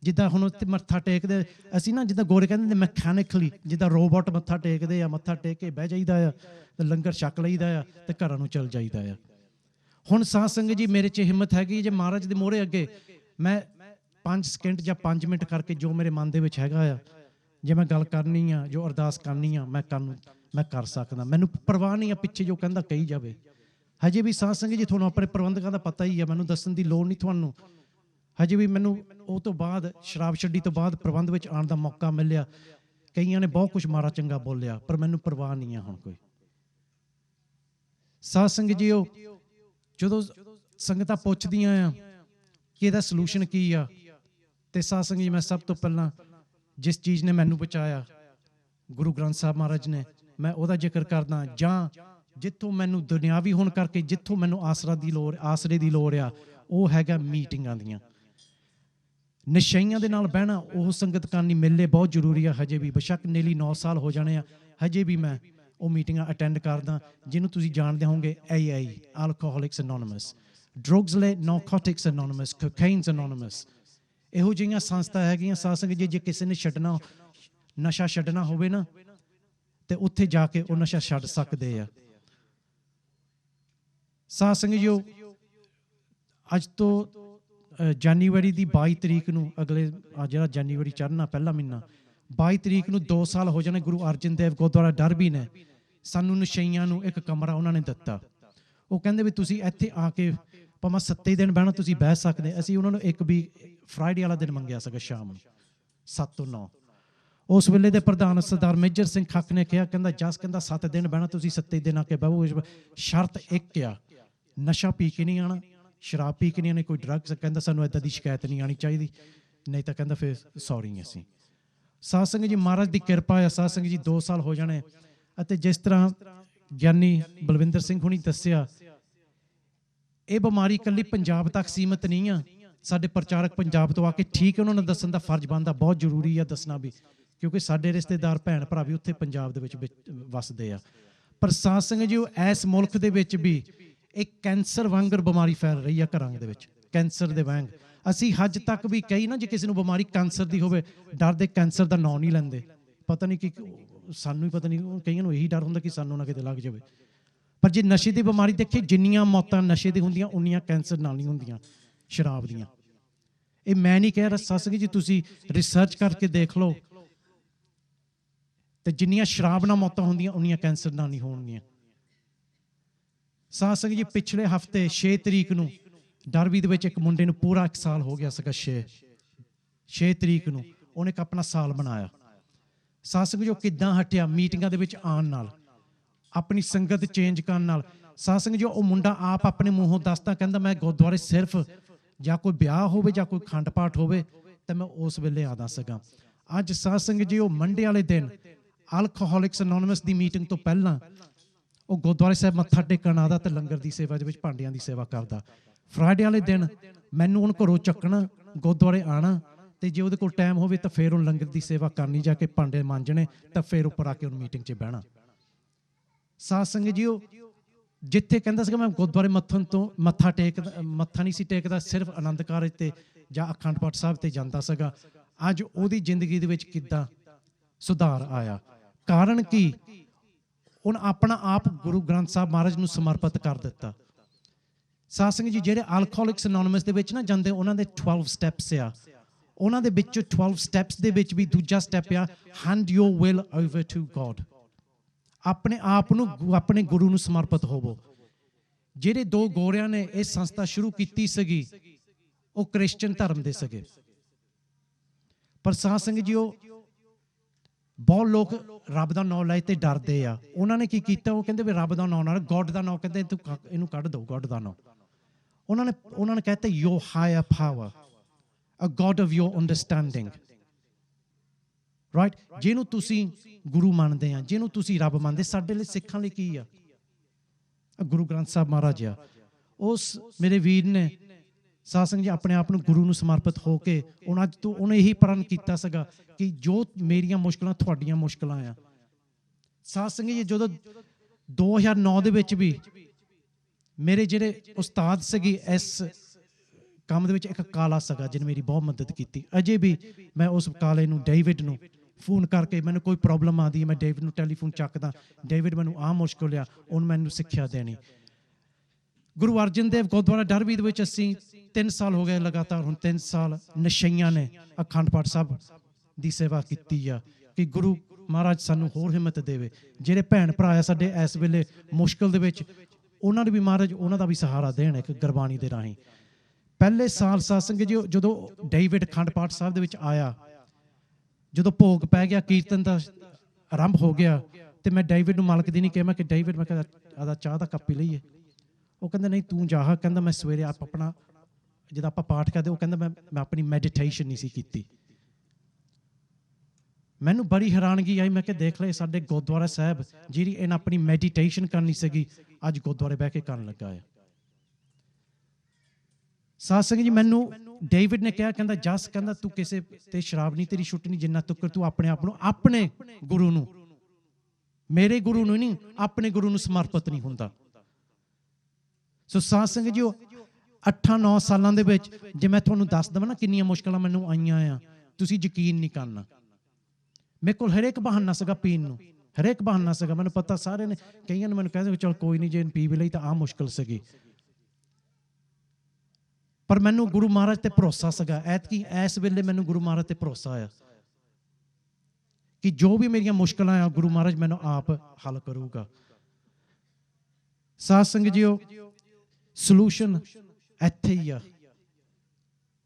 ਜਿੱਦਾਂ ਹੁਣ ਉੱਥੇ ਮੱਥਾ ਟੇਕਦੇ ਅਸੀਂ ਨਾ, ਜਿੱਦਾਂ ਗੋਰੇ ਕਹਿੰਦੇ ਮੈਕੈਨਿਕਲੀ, ਜਿੱਦਾਂ ਰੋਬੋਟ ਮੱਥਾ ਟੇਕਦੇ ਆ, ਮੱਥਾ ਟੇਕ ਕੇ ਬਹਿ ਜਾਈਦਾ ਆ, ਤੇ ਲੰਗਰ ਛਕ ਲਈਦਾ ਆ, ਤੇ ਘਰਾਂ ਨੂੰ ਚਲ ਜਾਈਦਾ ਆ। ਹੁਣ ਸਾਧ ਸੰਗਤ ਜੀ, ਮੇਰੇ 'ਚ ਹਿੰਮਤ ਹੈਗੀ, ਜੇ ਮਹਾਰਾਜ ਦੇ ਮੋਹਰੇ ਅੱਗੇ ਮੈਂ 5 ਸਕਿੰਟ ਜਾਂ 5 ਮਿੰਟ ਕਰਕੇ ਜੋ ਮੇਰੇ ਮਨ ਦੇ ਵਿੱਚ ਹੈਗਾ ਆ, ਜੇ ਮੈਂ ਗੱਲ ਕਰਨੀ ਆ, ਜੋ ਅਰਦਾਸ ਕਰਨੀ ਆ, ਮੈਂ ਕਰ ਸਕਦਾ। ਮੈਨੂੰ ਪਰਵਾਹ ਨਹੀਂ ਆ ਪਿੱਛੇ ਜੋ ਕਹਿੰਦਾ ਕਹੀ ਜਾਵੇ। ਹਜੇ ਵੀ ਸਾਧ ਸੰਗਤ ਜੀ, ਤੁਹਾਨੂੰ ਆਪਣੇ ਪ੍ਰਬੰਧਕਾਂ ਦਾ ਪਤਾ ਹੀ ਆ, ਮੈਨੂੰ ਦੱਸਣ ਦੀ ਲੋੜ ਨਹੀਂ ਤੁਹਾਨੂੰ। ਹਜੇ ਵੀ ਮੈਨੂੰ ਉਹ ਤੋਂ ਬਾਅਦ, ਸ਼ਰਾਬ ਛੱਡੀ ਤੋਂ ਬਾਅਦ ਪ੍ਰਬੰਧ ਵਿੱਚ ਆਉਣ ਦਾ ਮੌਕਾ ਮਿਲਿਆ। ਕਈਆਂ ਨੇ ਬਹੁਤ ਕੁਛ ਮਾੜਾ ਚੰਗਾ ਬੋਲਿਆ, ਪਰ ਮੈਨੂੰ ਪਰਵਾਹ ਨਹੀਂ ਆ ਹੁਣ ਕੋਈ। ਸਾਧ ਸੰਗਤ ਜੀ, ਉਹ ਜਦੋਂ ਸੰਗਤਾਂ ਪੁੱਛਦੀਆਂ ਆ ਕਿ ਇਹਦਾ ਸੋਲੂਸ਼ਨ ਕੀ ਆ, ਤੇ ਸਾਧ ਸੰਗਤ ਜੀ, ਮੈਂ ਸਭ ਤੋਂ ਪਹਿਲਾਂ ਜਿਸ ਚੀਜ਼ ਨੇ ਮੈਨੂੰ ਬਚਾਇਆ, ਗੁਰੂ ਗ੍ਰੰਥ ਸਾਹਿਬ ਮਹਾਰਾਜ ਨੇ, ਮੈਂ ਉਹਦਾ ਜ਼ਿਕਰ ਕਰਦਾ। ਜਾਂ ਜਿੱਥੋਂ ਮੈਨੂੰ ਦੁਨਿਆਵੀ ਹੋਣ ਕਰਕੇ ਜਿੱਥੋਂ ਮੈਨੂੰ ਆਸਰੇ ਦੀ ਲੋੜ ਆ, ਉਹ ਹੈਗਾ ਮੀਟਿੰਗਾਂ ਦੀਆਂ। ਨਸ਼ਈਆਂ ਦੇ ਨਾਲ ਬਹਿਣਾ, ਉਹ ਸੰਗਤ ਕਰਨੀ, ਮੇਲੇ ਬਹੁਤ ਜ਼ਰੂਰੀ ਆ। ਹਜੇ ਵੀ ਬੇਸ਼ੱਕ ਨੇਲੀ 9 ਸਾਲ ਹੋ ਜਾਣੇ ਆ, ਹਜੇ ਵੀ ਮੈਂ ਉਹ ਮੀਟਿੰਗਾਂ ਅਟੈਂਡ ਕਰਦਾ, ਜਿਹਨੂੰ ਤੁਸੀਂ ਜਾਣਦੇ ਹੋਵੋਗੇ, AA, Alcoholics Anonymous, Drugs Narcotics Anonymous, Cocaine Anonymous। ਇਹੋ ਜਿਹੀਆਂ ਸੰਸਥਾ ਹੈਗੀਆਂ ਸਾਧ ਸੰਗਤ ਜੀ। ਜੇ ਕਿਸੇ ਨੇ ਨਸ਼ਾ ਛੱਡਣਾ ਹੋਵੇ ਨਾ, ਤੇ ਉੱਥੇ ਜਾ ਕੇ ਉਹ ਨਸ਼ਾ ਛੱਡ ਸਕਦੇ ਆ। ਸਾਧ ਸੰਗਤ ਜੀ, ਅੱਜ ਤੋਂ ਜਨਵਰੀ ਦੀ 22 ਤਰੀਕ ਨੂੰ, ਅਗਲੇ ਜਿਹੜਾ ਜਨਵਰੀ ਚੜ੍ਹਨਾ ਪਹਿਲਾ ਮਹੀਨਾ, 22 ਤਰੀਕ ਨੂੰ 2 ਸਾਲ ਹੋ ਜਾਣੇ। ਗੁਰੂ ਅਰਜਨ ਦੇਵ ਗੁਰਦੁਆਰਾ ਡਰਬੀ ਨੇ ਸਾਨੂੰ ਨਸ਼ਈਆਂ ਨੂੰ ਇੱਕ ਕਮਰਾ ਉਹਨਾਂ ਨੇ ਦਿੱਤਾ। ਉਹ ਕਹਿੰਦੇ ਵੀ ਤੁਸੀਂ ਇੱਥੇ ਆ ਕੇ ਭਾਵੇਂ 7 ਦਿਨ ਬਹਿਣਾ, ਤੁਸੀਂ ਬਹਿ ਸਕਦੇ। ਅਸੀਂ ਉਹਨਾਂ ਨੂੰ ਇੱਕ ਵੀ ਫਰਾਈਡੇ ਵਾਲਾ ਦਿਨ ਮੰਗਿਆ ਸੀਗਾ, ਸ਼ਾਮ ਨੂੰ 7 ਤੋਂ 9। ਉਸ ਵੇਲੇ ਦੇ ਪ੍ਰਧਾਨ ਸਰਦਾਰ ਮੇਜਰ ਸਿੰਘ ਖੱਕ ਨੇ ਕਿਹਾ, ਕਹਿੰਦਾ ਜਸ, ਕਹਿੰਦਾ 7 ਦਿਨ ਬਹਿਣਾ, ਤੁਸੀਂ 7 ਦਿਨ ਆ ਕੇ ਬਹੋ। ਸ਼ਰਤ ਇੱਕ ਆ, ਨਸ਼ਾ ਪੀ ਕੇ ਨਹੀਂ ਆਉਣਾ, ਸ਼ਰਾਬ ਪੀ ਕੇ ਨਹੀਂ ਆਉਣੀ, ਕੋਈ ਡਰੱਗਸ। ਕਹਿੰਦਾ ਸਾਨੂੰ ਇੱਦਾਂ ਦੀ ਸ਼ਿਕਾਇਤ ਨਹੀਂ ਆਉਣੀ ਚਾਹੀਦੀ, ਨਹੀਂ ਤਾਂ ਕਹਿੰਦਾ ਫਿਰ ਸੌਰੀ ਅਸੀਂ। ਸਾਧ ਸੰਗਤ ਜੀ, ਮਹਾਰਾਜ ਦੀ ਕਿਰਪਾ ਆ। ਸਾਧ ਸੰਗਤ ਜੀ, 2 ਸਾਲ ਹੋ ਜਾਣੇ। ਅਤੇ ਜਿਸ ਤਰ੍ਹਾਂ ਗਿਆਨੀ ਬਲਵਿੰਦਰ ਸਿੰਘ ਹੁਣੀ ਦੱਸਿਆ, ਇਹ ਬਿਮਾਰੀ ਇਕੱਲੀ ਪੰਜਾਬ ਤੱਕ ਸੀਮਿਤ ਨਹੀਂ ਆ। ਸਾਡੇ ਪ੍ਰਚਾਰਕ ਪੰਜਾਬ ਤੋਂ ਆ ਕੇ, ਠੀਕ ਹੈ, ਉਹਨਾਂ ਨੂੰ ਦੱਸਣ ਦਾ ਫਰਜ਼ ਬਣਦਾ, ਬਹੁਤ ਜ਼ਰੂਰੀ ਆ ਦੱਸਣਾ ਵੀ, ਕਿਉਂਕਿ ਸਾਡੇ ਰਿਸ਼ਤੇਦਾਰ ਭੈਣ ਭਰਾ ਵੀ ਉੱਥੇ ਪੰਜਾਬ ਦੇ ਵਿੱਚ ਵਸਦੇ ਆ। ਪਰ ਸਾਧ ਸੰਗਤ ਜੀ, ਉਹ ਇਸ ਮੁਲਕ ਦੇ ਵਿੱਚ ਵੀ ਇੱਕ ਕੈਂਸਰ ਵਾਂਗਰ ਬਿਮਾਰੀ ਫੈਲ ਰਹੀ ਆ ਘਰਾਂ ਦੇ ਵਿੱਚ, ਕੈਂਸਰ ਦੇ ਵਾਂਗ। ਅਸੀਂ ਅੱਜ ਤੱਕ ਵੀ ਕਹੀ ਨਾ, ਜੇ ਕਿਸੇ ਨੂੰ ਬਿਮਾਰੀ ਕੈਂਸਰ ਦੀ ਹੋਵੇ, ਡਰਦੇ ਕੈਂਸਰ ਦਾ ਨਾਂ ਨਹੀਂ ਲੈਂਦੇ। ਪਤਾ ਨਹੀਂ ਕਿ ਸਾਨੂੰ ਹੀ ਪਤਾ ਨਹੀਂ, ਕਈਆਂ ਨੂੰ ਇਹੀ ਡਰ ਹੁੰਦਾ ਕਿ ਸਾਨੂੰ ਨਾ ਕਿਤੇ ਲੱਗ ਜਾਵੇ। ਪਰ ਜੇ ਨਸ਼ੇ ਦੀ ਬਿਮਾਰੀ ਦੇਖੇ, ਜਿੰਨੀਆਂ ਮੌਤਾਂ ਨਸ਼ੇ ਦੀ ਹੁੰਦੀਆਂ, ਉਨੀਆਂ ਕੈਂਸਰ ਨਾਲ ਨਹੀਂ ਹੁੰਦੀਆਂ, ਸ਼ਰਾਬ ਦੀਆਂ। ਇਹ ਮੈਂ ਨਹੀਂ ਕਹਿ ਰਿਹਾ ਸਾਧ ਸੰਗਤ ਜੀ, ਤੁਸੀਂ ਰਿਸਰਚ ਕਰਕੇ ਦੇਖ ਲਓ, ਤੇ ਜਿੰਨੀਆਂ ਸ਼ਰਾਬ ਨਾਲ ਮੌਤਾਂ ਹੁੰਦੀਆਂ, ਉਨੀਆਂ ਕੈਂਸਰ ਨਾਲ ਨਹੀਂ ਹੋਣਗੀਆਂ। ਸਾਧ ਸੰਗਤ ਜੀ, ਪਿਛਲੇ ਹਫ਼ਤੇ 6 ਤਰੀਕ ਨੂੰ ਡਰਬੀ ਦੇ ਵਿੱਚ ਇੱਕ ਮੁੰਡੇ ਨੂੰ ਪੂਰਾ 1 ਸਾਲ ਹੋ ਗਿਆ ਸੀਗਾ। 6 ਤਰੀਕ ਨੂੰ ਉਹਨੇ ਇੱਕ ਆਪਣਾ ਸਾਲ ਬਣਾਇਆ। ਸਾਧ ਸੰਗਤ ਜੀ, ਉਹ ਕਿੱਦਾਂ ਹਟਿਆ? ਮੀਟਿੰਗਾਂ ਦੇ ਵਿੱਚ ਆਉਣ ਨਾਲ, ਆਪਣੀ ਸੰਗਤ ਚੇਂਜ ਕਰਨ ਨਾਲ। ਸਾਧ ਸੰਗਤ ਜੀ, ਉਹ ਮੁੰਡਾ ਆਪ ਆਪਣੇ ਮੂੰਹੋਂ ਦੱਸਦਾ, ਕਹਿੰਦਾ ਮੈਂ ਗੁਰਦੁਆਰੇ ਸਿਰਫ ਜਾਂ ਕੋਈ ਵਿਆਹ ਹੋਵੇ ਜਾਂ ਕੋਈ ਅਖੰਡ ਪਾਠ ਹੋਵੇ, ਤਾਂ ਮੈਂ ਉਸ ਵੇਲੇ ਆਦਾ ਸੀਗਾ। ਅੱਜ ਸਾਧ ਸੰਗਤ ਜੀ, ਉਹ ਮੰਡੇ ਵਾਲੇ ਦਿਨ ਅਲਕੋਹਲਿਕਸ ਅਨੋਨਿਮਸ ਦੀ ਮੀਟਿੰਗ ਤੋਂ ਪਹਿਲਾਂ ਉਹ ਗੁਰਦੁਆਰੇ ਸਾਹਿਬ ਮੱਥਾ ਟੇਕਣ ਆਦਾ, ਤੇ ਲੰਗਰ ਦੀ ਸੇਵਾ ਦੇ ਵਿੱਚ ਭਾਂਡਿਆਂ ਦੀ ਸੇਵਾ ਕਰਦਾ। ਫਰਾਈਡੇ ਵਾਲੇ ਦਿਨ ਮੈਨੂੰ ਹੁਣ ਘਰੋਂ ਚੱਕਣਾ, ਗੁਰਦੁਆਰੇ ਆਉਣਾ, ਤੇ ਜੇ ਉਹਦੇ ਕੋਲ ਟਾਈਮ ਹੋਵੇ ਤਾਂ ਫਿਰ ਉਹ ਲੰਗਰ ਦੀ ਸੇਵਾ ਕਰਨੀ, ਜਾ ਕੇ ਭਾਂਡੇ ਮਾਂਜਣੇ, ਤਾਂ ਫਿਰ ਉੱਪਰ ਆ ਕੇ ਉਹਨੂੰ ਮੀਟਿੰਗ 'ਚ ਬਹਿਣਾ। ਸਾਧ ਸੰਗਤ ਜੀ, ਉਹ ਜਿੱਥੇ ਕਹਿੰਦਾ ਸੀਗਾ ਮੈਂ ਗੁਰਦੁਆਰੇ ਮੱਥਾ ਨਹੀਂ ਸੀ ਟੇਕਦਾ, ਸਿਰਫ ਆਨੰਦ ਕਾਰਜ ਤੇ ਜਾਂ ਅਖੰਡ ਪਾਠ ਸਾਹਿਬ ਤੇ ਜਾਂਦਾ ਸੀਗਾ। ਅੱਜ ਉਹਦੀ ਜ਼ਿੰਦਗੀ ਦੇ ਵਿੱਚ ਕਿੱਦਾਂ ਸੁਧਾਰ ਆਇਆ? ਕਾਰਨ ਕੀ? ਉਹਨ ਆਪਣਾ ਆਪ ਗੁਰੂ ਗ੍ਰੰਥ ਸਾਹਿਬ ਮਹਾਰਾਜ ਨੂੰ ਸਮਰਪਿਤ ਕਰ ਦਿੱਤਾ। ਸਾਧ ਸੰਗਤ ਜੀ, ਜਿਹੜੇ ਅਲਕੋਹਲਿਕਸ ਅਨੋਨਿਮਸ ਦੇ ਵਿੱਚ ਨਾ ਜਾਂਦੇ, ਉਹਨਾਂ ਦੇ 12 ਸਟੈਪਸ ਆ। ਉਹਨਾਂ ਦੇ ਵਿੱਚੋਂ 12 ਸਟੈਪਸ ਦੇ ਵਿੱਚ ਵੀ ਦੂਜਾ ਸਟੈਪ ਆ, hand your will over to God. ਆਪਣੇ ਆਪ ਨੂੰ ਆਪਣੇ ਗੁਰੂ ਨੂੰ ਸਮਰਪਿਤ ਹੋਵੋ। ਜਿਹੜੇ ਦੋ ਗੋਰਿਆਂ ਨੇ ਇਹ ਸੰਸਥਾ ਸ਼ੁਰੂ ਕੀਤੀ ਸੀਗੀ, ਉਹ ਕ੍ਰਿਸਚਨ ਧਰਮ ਦੇ ਸੀਗੇ। ਪਰ ਸਾਧ ਸੰਗਤ ਜੀ, ਉਹ ਬਹੁਤ ਲੋਕ ਰੱਬ ਦਾ ਨਾਂ ਲੈ ਤੇ ਡਰਦੇ ਆ। ਉਹਨਾਂ ਨੇ ਕੀ ਕੀਤਾ, ਉਹ ਕਹਿੰਦੇ ਵੀ ਰੱਬ ਦਾ ਨਾਂ ਨਾਲ, ਗੋਡ ਦਾ ਨਾਂ ਕਹਿੰਦੇ ਤੂੰ ਇਹਨੂੰ ਕੱਢ ਦਿਓ, ਗੋਡ ਦਾ ਨਾਂ। ਉਹਨਾਂ ਨੇ ਕਹਿੰਦੇ your higher power, a god of your understanding, right. ਜਿਹਨੂੰ ਤੁਸੀਂ ਗੁਰੂ ਮੰਨਦੇ ਆ, ਜਿਹਨੂੰ ਤੁਸੀਂ ਰੱਬ ਮੰਨਦੇ, ਸਾਡੇ ਲਈ ਸਿੱਖਾਂ ਲਈ ਕੀ ਆ? ਗੁਰੂ ਗ੍ਰੰਥ ਸਾਹਿਬ ਮਹਾਰਾਜ ਆ। ਉਸ ਮੇਰੇ ਵੀਰ ਨੇ ਸਾਧ ਸੰਗਤ ਜੀ ਆਪਣੇ ਆਪ ਨੂੰ ਗੁਰੂ ਨੂੰ ਸਮਰਪਿਤ ਹੋ ਕੇ ਉਹਨੇ ਇਹੀ ਪ੍ਰਣ ਕੀਤਾ ਸੀਗਾ ਕਿ ਜੋ ਮੇਰੀਆਂ ਮੁਸ਼ਕਲਾਂ ਤੁਹਾਡੀਆਂ ਮੁਸ਼ਕਲਾਂ ਆ। ਸਾਧ ਸੰਗਤ ਜੀ, ਜਦੋਂ 2009 ਦੇ ਵਿੱਚ ਵੀ ਮੇਰੇ ਜਿਹੜੇ ਉਸਤਾਦ ਸੀਗੇ ਇਸ ਕੰਮ ਦੇ ਵਿੱਚ, ਇੱਕ ਕਾਲਾ ਸੀਗਾ ਜਿਹਨੇ ਮੇਰੀ ਬਹੁਤ ਮਦਦ ਕੀਤੀ। ਅਜੇ ਵੀ ਮੈਂ ਉਸ ਕਾਲੇ ਨੂੰ, ਡੇਵਿਡ ਨੂੰ ਫੋਨ ਕਰਕੇ, ਮੈਨੂੰ ਕੋਈ ਪ੍ਰੋਬਲਮ ਆਉਂਦੀ ਹੈ, ਮੈਂ ਡੇਵਿਡ ਨੂੰ ਟੈਲੀਫੋਨ ਚੱਕਦਾ, ਡੇਵਿਡ ਮੈਨੂੰ ਆਹ ਮੁਸ਼ਕਿਲ ਆ, ਉਹਨੂੰ ਮੈਨੂੰ ਸਿੱਖਿਆ ਦੇਣੀ। ਗੁਰੂ ਅਰਜਨ ਦੇਵ ਗੁਰਦੁਆਰਾ ਡਰਬੀ ਦੇ ਵਿੱਚ ਅਸੀਂ 3 ਸਾਲ ਹੋ ਗਏ ਲਗਾਤਾਰ, ਹੁਣ 3 ਸਾਲ ਨਸ਼ਈਆਂ ਨੇ ਅਖੰਡ ਪਾਠ ਸਾਹਿਬ ਦੀ ਸੇਵਾ ਕੀਤੀ ਆ ਕਿ ਗੁਰੂ ਮਹਾਰਾਜ ਸਾਨੂੰ ਹੋਰ ਹਿੰਮਤ ਦੇਵੇ। ਜਿਹੜੇ ਭੈਣ ਭਰਾ ਆ ਸਾਡੇ ਇਸ ਵੇਲੇ ਮੁਸ਼ਕਿਲ ਦੇ ਵਿੱਚ, ਉਹਨਾਂ ਨੂੰ ਵੀ ਮਹਾਰਾਜ ਉਹਨਾਂ ਦਾ ਵੀ ਸਹਾਰਾ ਦੇਣ ਇੱਕ ਗੁਰਬਾਣੀ ਦੇ ਰਾਹੀਂ। ਪਹਿਲੇ ਸਾਲ ਸਾਧ ਸੰਗਤ ਜੀ, ਜਦੋਂ ਡੇਵਿਡ ਅਖੰਡ ਪਾਠ ਸਾਹਿਬ ਦੇ ਵਿੱਚ ਆਇਆ, ਜਦੋਂ ਭੋਗ ਪੈ ਗਿਆ, ਕੀਰਤਨ ਦਾ ਆਰੰਭ ਹੋ ਗਿਆ, ਤੇ ਮੈਂ ਡੇਵਿਡ ਨੂੰ ਮਾਲਕ ਦੀ ਨਹੀਂ ਕਿਹਾ, ਮੈਂ ਕਿ ਡੇਵਿਡ, ਮੈਂ ਕਿਹਾ ਆਦਾ ਚਾਹ ਦਾ ਕੱਪ ਪੀ ਲਈਏ। ਉਹ ਕਹਿੰਦਾ ਨਹੀਂ ਤੂੰ ਜਾ। ਕਹਿੰਦਾ ਮੈਂ ਸਵੇਰੇ ਆਪਣਾ ਜਦੋਂ ਆਪਾਂ ਪਾਠ ਕਰਦੇ, ਉਹ ਕਹਿੰਦਾ ਮੈਂ ਆਪਣੀ ਮੈਡੀਟੇਸ਼ਨ ਨਹੀਂ ਸੀ ਕੀਤੀ। ਮੈਨੂੰ ਬੜੀ ਹੈਰਾਨਗੀ ਆਈ। ਮੈਂ ਕਿਹਾ ਦੇਖ ਲੈ, ਸਾਡੇ ਗੁਰਦੁਆਰਾ ਸਾਹਿਬ ਜਿਹੜੀ ਇਹਨਾਂ ਆਪਣੀ ਮੈਡੀਟੇਸ਼ਨ ਕਰਨੀ ਸੀਗੀ, ਅੱਜ ਗੁਰਦੁਆਰੇ ਬਹਿ ਕੇ ਕਰਨ ਲੱਗਾ ਹੈ। ਸਾਧ ਸੰਗਤ ਜੀ, ਮੈਨੂੰ ਡੇਵਿਡ ਨੇ ਕਿਹਾ, ਕਹਿੰਦਾ ਜਸ, ਕਹਿੰਦਾ ਤੂੰ ਕਿਸੇ ਤੇ ਸ਼ਰਾਬ ਨਹੀਂ ਤੇਰੀ ਛੁੱਟਣੀ ਜਿੰਨਾ ਤੱਕ ਤੂੰ ਆਪਣੇ ਆਪ ਨੂੰ, ਆਪਣੇ ਗੁਰੂ ਨੂੰ, ਮੇਰੇ ਗੁਰੂ ਨੂੰ ਨਹੀਂ, ਆਪਣੇ ਗੁਰੂ ਨੂੰ ਸਮਰਪਿਤ ਨਹੀਂ ਹੁੰਦਾ। ਸੋ ਸਾਧ ਸੰਗਤ ਜੀ, 8-9 ਸਾਲਾਂ ਦੇ ਵਿੱਚ ਜੇ ਮੈਂ ਤੁਹਾਨੂੰ ਦੱਸ ਦੇਵਾਂ ਨਾ ਕਿੰਨੀਆਂ ਮੁਸ਼ਕਲਾਂ ਮੈਨੂੰ ਆਈਆਂ ਆ, ਤੁਸੀਂ ਯਕੀਨ ਨਹੀਂ ਕਰਨਾ। ਮੇਰੇ ਕੋਲ ਹਰੇਕ ਬਹਾਨਾ ਸੀਗਾ ਪੀਣ ਨੂੰ, ਹਰੇਕ ਬਹਾਨਾ ਸੀਗਾ। ਮੈਨੂੰ ਪਤਾ ਸਾਰੇ ਨੇ, ਕਈਆਂ ਨੇ ਮੈਨੂੰ ਕਹਿੰਦੇ ਚਲ ਕੋਈ ਨਹੀਂ, ਜੇ ਪੀ ਵੀ ਲਈ ਤਾਂ ਆਹ ਮੁਸ਼ਕਿਲ ਸੀਗੀ। ਪਰ ਮੈਨੂੰ ਗੁਰੂ ਮਹਾਰਾਜ ਤੇ ਭਰੋਸਾ ਸੀਗਾ। ਐਤਕੀ ਇਸ ਵੇਲੇ ਮੈਨੂੰ ਗੁਰੂ ਮਹਾਰਾਜ ਤੇ ਭਰੋਸਾ ਆ ਕਿ ਜੋ ਵੀ ਮੇਰੀਆਂ ਮੁਸ਼ਕਲਾਂ ਆ, ਗੁਰੂ ਮਹਾਰਾਜ ਮੈਨੂੰ ਆਪ ਹੱਲ ਕਰੂਗਾ। ਸਾਧ ਸੰਗਤ ਜੀਓ, ਸੋਲੂਸ਼ਨ ਇੱਥੇ ਹੀ ਆ,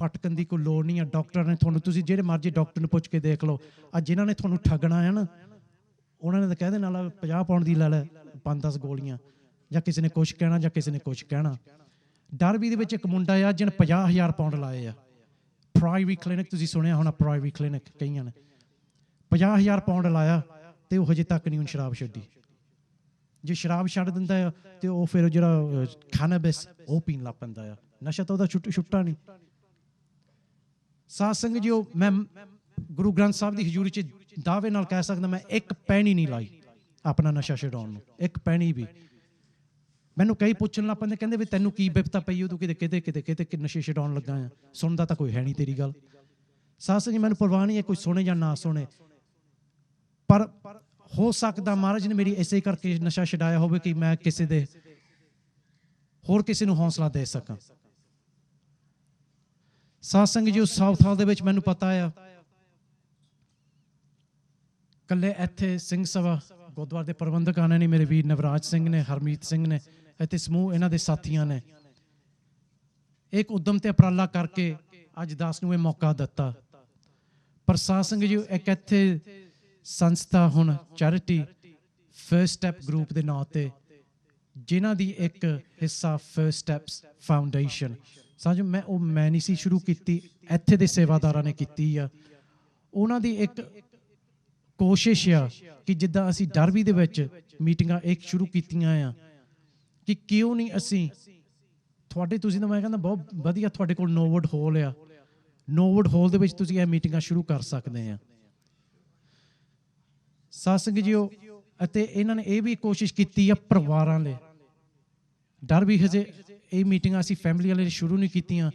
ਭਟਕਣ ਦੀ ਕੋਈ ਲੋੜ ਨਹੀਂ ਆ। ਡਾਕਟਰ ਨੇ ਤੁਹਾਨੂੰ, ਤੁਸੀਂ ਜਿਹੜੇ ਮਰਜ਼ੀ ਡਾਕਟਰ ਨੂੰ ਪੁੱਛ ਕੇ ਦੇਖ ਲਓ, ਅੱਜ ਜਿਨ੍ਹਾਂ ਨੇ ਤੁਹਾਨੂੰ ਠੱਗਣਾ ਹੈ ਨਾ, ਉਹਨਾਂ ਨੇ ਤਾਂ ਕਹਿ ਦੇਣਾ 50 ਪਾਉਣ ਦੀ ਲੈ ਲੈ 5-10 ਗੋਲੀਆਂ, ਜਾਂ ਕਿਸੇ ਨੇ ਕੁਛ ਕਹਿਣਾ ਜਾਂ ਕਿਸੇ ਨੇ ਕੁਛ ਕਹਿਣਾ। ਡਰਬੀ ਦੇ ਵਿੱਚ ਇੱਕ ਮੁੰਡਾ ਆ ਜਿਹਨੇ 50,000 ਪਾਉਂਡ ਲਾਏ ਆ। ਪ੍ਰਾਈਵੇਟ ਕਲੀਨਿਕ, ਤੁਸੀਂ ਸੁਣਿਆ ਹੋਣਾ, ਪ੍ਰਾਈਵੇਟ ਕਲੀਨਿਕ ਕਈਆਂ ਨੇ 50,000 ਪਾਉਂਡ ਲਾਇਆ ਤੇ ਉਹ ਹਜੇ ਤੱਕ ਨਹੀਂ ਹੁਣ ਸ਼ਰਾਬ ਛੱਡੀ। ਜੇ ਸ਼ਰਾਬ ਛੱਡ ਦਿੰਦਾ ਆ ਤੇ ਉਹ ਫਿਰ ਜਿਹੜਾ ਕੈਨੇਬਿਸ ਉਹ ਪੀਣ ਲੱਗ ਪੈਂਦਾ ਆ। ਨਸ਼ਾ ਤਾਂ ਉਹਦਾ ਛੁੱਟਾ ਨਹੀਂ। ਸਾਧ ਸੰਗਤ ਜੀ, ਮੈਂ ਗੁਰੂ ਗ੍ਰੰਥ ਸਾਹਿਬ ਦੀ ਹਜ਼ੂਰੀ 'ਚ ਦਾਅਵੇ ਨਾਲ ਕਹਿ ਸਕਦਾ, ਮੈਂ ਇੱਕ ਪੈਣੀ ਨਹੀਂ ਲਾਈ ਆਪਣਾ ਨਸ਼ਾ ਛਡਾਉਣ ਨੂੰ, ਇੱਕ ਪੈਣੀ ਵੀ। ਮੈਨੂੰ ਕਈ ਪੁੱਛਣ ਲੱਗ ਪੈਂਦੇ, ਕਹਿੰਦੇ ਵੀ ਤੈਨੂੰ ਕੀ ਬਿਪਤਾ ਪਈ, ਤੂੰ ਕਿਤੇ ਨਸ਼ੇ ਛਡਾਉਣ ਲੱਗਾ ਆ। ਸੁਣਦਾ ਤਾਂ ਕੋਈ ਹੈ ਨਹੀਂ ਤੇਰੀ ਗੱਲ। ਸਾਧ ਸੰਗਤ ਜੀ, ਮੈਨੂੰ ਪਰਵਾਹ ਨਹੀਂ ਹੈ ਕੋਈ ਸੁਣੇ ਜਾਂ ਨਾ ਸੁਣੇ, ਪਰ ਹੋ ਸਕਦਾ ਮਹਾਰਾਜ ਨੇ ਮੇਰੀ ਇਸੇ ਕਰਕੇ ਨਸ਼ਾ ਛਡਾਇਆ ਹੋਵੇ ਕਿ ਮੈਂ ਕਿਸੇ ਦੇ ਹੋਰ ਕਿਸੇ ਨੂੰ ਹੌਸਲਾ ਦੇ ਸਕਾਂ। ਸਾਧ ਸੰਗਤ ਜੀ, ਸਾਊਥ ਹਾਲ ਦੇ ਵਿੱਚ ਮੈਨੂੰ ਪਤਾ ਆ, ਕੱਲੇ ਇੱਥੇ ਸਿੰਘ ਸਭਾ ਗੁਰਦੁਆਰੇ ਦੇ ਪ੍ਰਬੰਧਕ ਆਣੇ ਨੇ, ਮੇਰੇ ਵੀਰ ਨਵਰਾਜ ਸਿੰਘ ਨੇ, ਹਰਮੀਤ ਸਿੰਘ ਨੇ, ਇੱਥੇ ਸਮੂਹ ਇਹਨਾਂ ਦੇ ਸਾਥੀਆਂ ਨੇ ਇੱਕ ਉਦਮ ਤੇ ਉਪਰਾਲਾ ਕਰਕੇ ਅੱਜ ਦਾਸ ਨੂੰ ਇਹ ਮੌਕਾ ਦਿੱਤਾ। ਪਰ ਸਾਧ ਸੰਗਤ ਜੀ, ਇੱਕ ਇੱਥੇ ਸੰਸਥਾ ਹੁਣ ਚੈਰਿਟੀ ਫਰਸਟ ਸਟੈਪ ਗਰੁੱਪ ਦੇ ਨਾਂ ਤੇ, ਜਿਨ੍ਹਾਂ ਦੀ ਇੱਕ ਹਿੱਸਾ ਫਰਸਟ ਸਟੈਪਸ ਫਾਊਂਡੇਸ਼ਨ, ਸਾਜੋ ਮੈਂ ਨਹੀਂ ਸੀ ਸ਼ੁਰੂ ਕੀਤੀ, ਇੱਥੇ ਦੇ ਸੇਵਾਦਾਰਾਂ ਨੇ ਕੀਤੀ ਆ। ਉਹਨਾਂ ਦੀ ਇੱਕ ਕੋਸ਼ਿਸ਼ ਆ ਕਿ ਜਿੱਦਾਂ ਅਸੀਂ ਡਰਬੀ ਦੇ ਵਿੱਚ ਮੀਟਿੰਗਾਂ ਇੱਕ ਸ਼ੁਰੂ ਕੀਤੀਆਂ ਆ, ਕਿ ਕਿਉਂ ਨਹੀਂ ਅਸੀਂ ਤੁਹਾਡੇ, ਤੁਸੀਂ ਤਾਂ ਮੈਂ ਕਹਿੰਦਾ ਬਹੁਤ ਵਧੀਆ, ਤੁਹਾਡੇ ਕੋਲ ਨੋਵੁੱਡ ਹਾਲ ਆ, ਨੋਵੁੱਡ ਹਾਲ ਦੇ ਵਿੱਚ ਤੁਸੀਂ ਇਹ ਮੀਟਿੰਗਾਂ ਸ਼ੁਰੂ ਕਰ ਸਕਦੇ ਆ। ਸਾਧ ਸੰਗਤ ਜੀਓ, ਅਤੇ ਇਹਨਾਂ ਨੇ ਇਹ ਵੀ ਕੋਸ਼ਿਸ਼ ਕੀਤੀ ਆ ਪਰਿਵਾਰਾਂ ਲਈ। ਡਰਬੀ ਹਜੇ ਇਹ ਮੀਟਿੰਗਾਂ ਅਸੀਂ ਫੈਮਿਲੀ ਵਾਲੇ ਸ਼ੁਰੂ ਨਹੀਂ ਕੀਤੀਆਂ।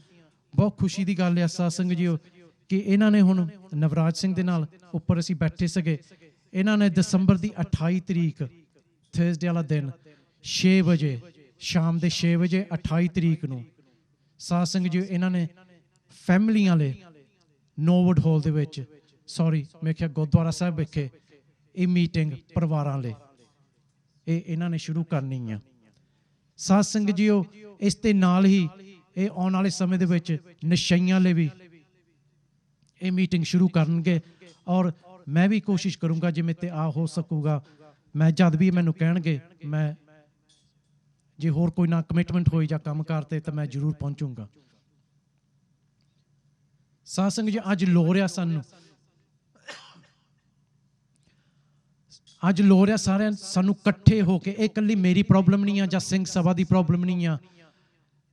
ਬਹੁਤ ਖੁਸ਼ੀ ਦੀ ਗੱਲ ਆ ਸਾਧ ਸੰਗਤ ਜੀਓ ਕਿ ਇਹਨਾਂ ਨੇ ਹੁਣ ਨਵਰਾਜ ਸਿੰਘ ਦੇ ਨਾਲ ਉੱਪਰ ਅਸੀਂ ਬੈਠੇ ਸੀਗੇ, ਇਹਨਾਂ ਨੇ ਦਸੰਬਰ ਦੀ 28 ਤਰੀਕ ਥਰਸਡੇ ਵਾਲਾ ਦਿਨ 6 ਵਜੇ ਸ਼ਾਮ ਦੇ 6 ਵਜੇ 28 ਤਰੀਕ ਨੂੰ ਸਾਧ ਸੰਗਤ ਜੀ ਇਹਨਾਂ ਨੇ ਫੈਮਿਲੀ ਵਾਲੇ ਨੋਵੁੱਡ ਹਾਲ ਦੇ ਵਿੱਚ ਮੈਂ ਕਿਹਾ ਗੁਰਦੁਆਰਾ ਸਾਹਿਬ ਵਿਖੇ ਇਹ ਮੀਟਿੰਗ ਪਰਿਵਾਰਾਂ ਲਈ ਇਹ ਇਹਨਾਂ ਨੇ ਸ਼ੁਰੂ ਕਰਨੀ ਆ। ਸਾਧ ਸੰਗਤ ਜੀਓ ਇਸ ਦੇ ਨਾਲ ਹੀ ਇਹ ਆਉਣ ਵਾਲੇ ਸਮੇਂ ਦੇ ਵਿੱਚ ਨਸ਼ਈਆਂ ਲਈ ਵੀ ਇਹ ਮੀਟਿੰਗ ਸ਼ੁਰੂ ਕਰਨਗੇ ਔਰ ਮੈਂ ਵੀ ਕੋਸ਼ਿਸ਼ ਕਰੂੰਗਾ ਜਿਵੇਂ ਤੇ ਆ ਹੋ ਸਕੂਗਾ। ਮੈਂ ਜਦ ਵੀ ਮੈਨੂੰ ਕਹਿਣਗੇ ਮੈਂ ਜੇ ਹੋਰ ਕੋਈ ਨਾ ਕਮਿਟਮੈਂਟ ਹੋਈ ਜਾਂ ਕੰਮ ਕਰਤੇ ਤਾਂ ਮੈਂ ਜ਼ਰੂਰ ਪਹੁੰਚੂੰਗਾ। ਸਾਧ ਸੰਗਤ ਜੀ ਅੱਜ ਲੋੜ ਆ ਸਾਨੂੰ ਸਾਰਿਆਂ ਸਾਨੂੰ ਇਕੱਠੇ ਹੋ ਕੇ ਇਹ ਇਕੱਲੀ ਮੇਰੀ ਪ੍ਰੋਬਲਮ ਨਹੀਂ ਆ ਜਾਂ ਸਿੰਘ ਸਭਾ ਦੀ ਪ੍ਰੋਬਲਮ ਨਹੀਂ ਆ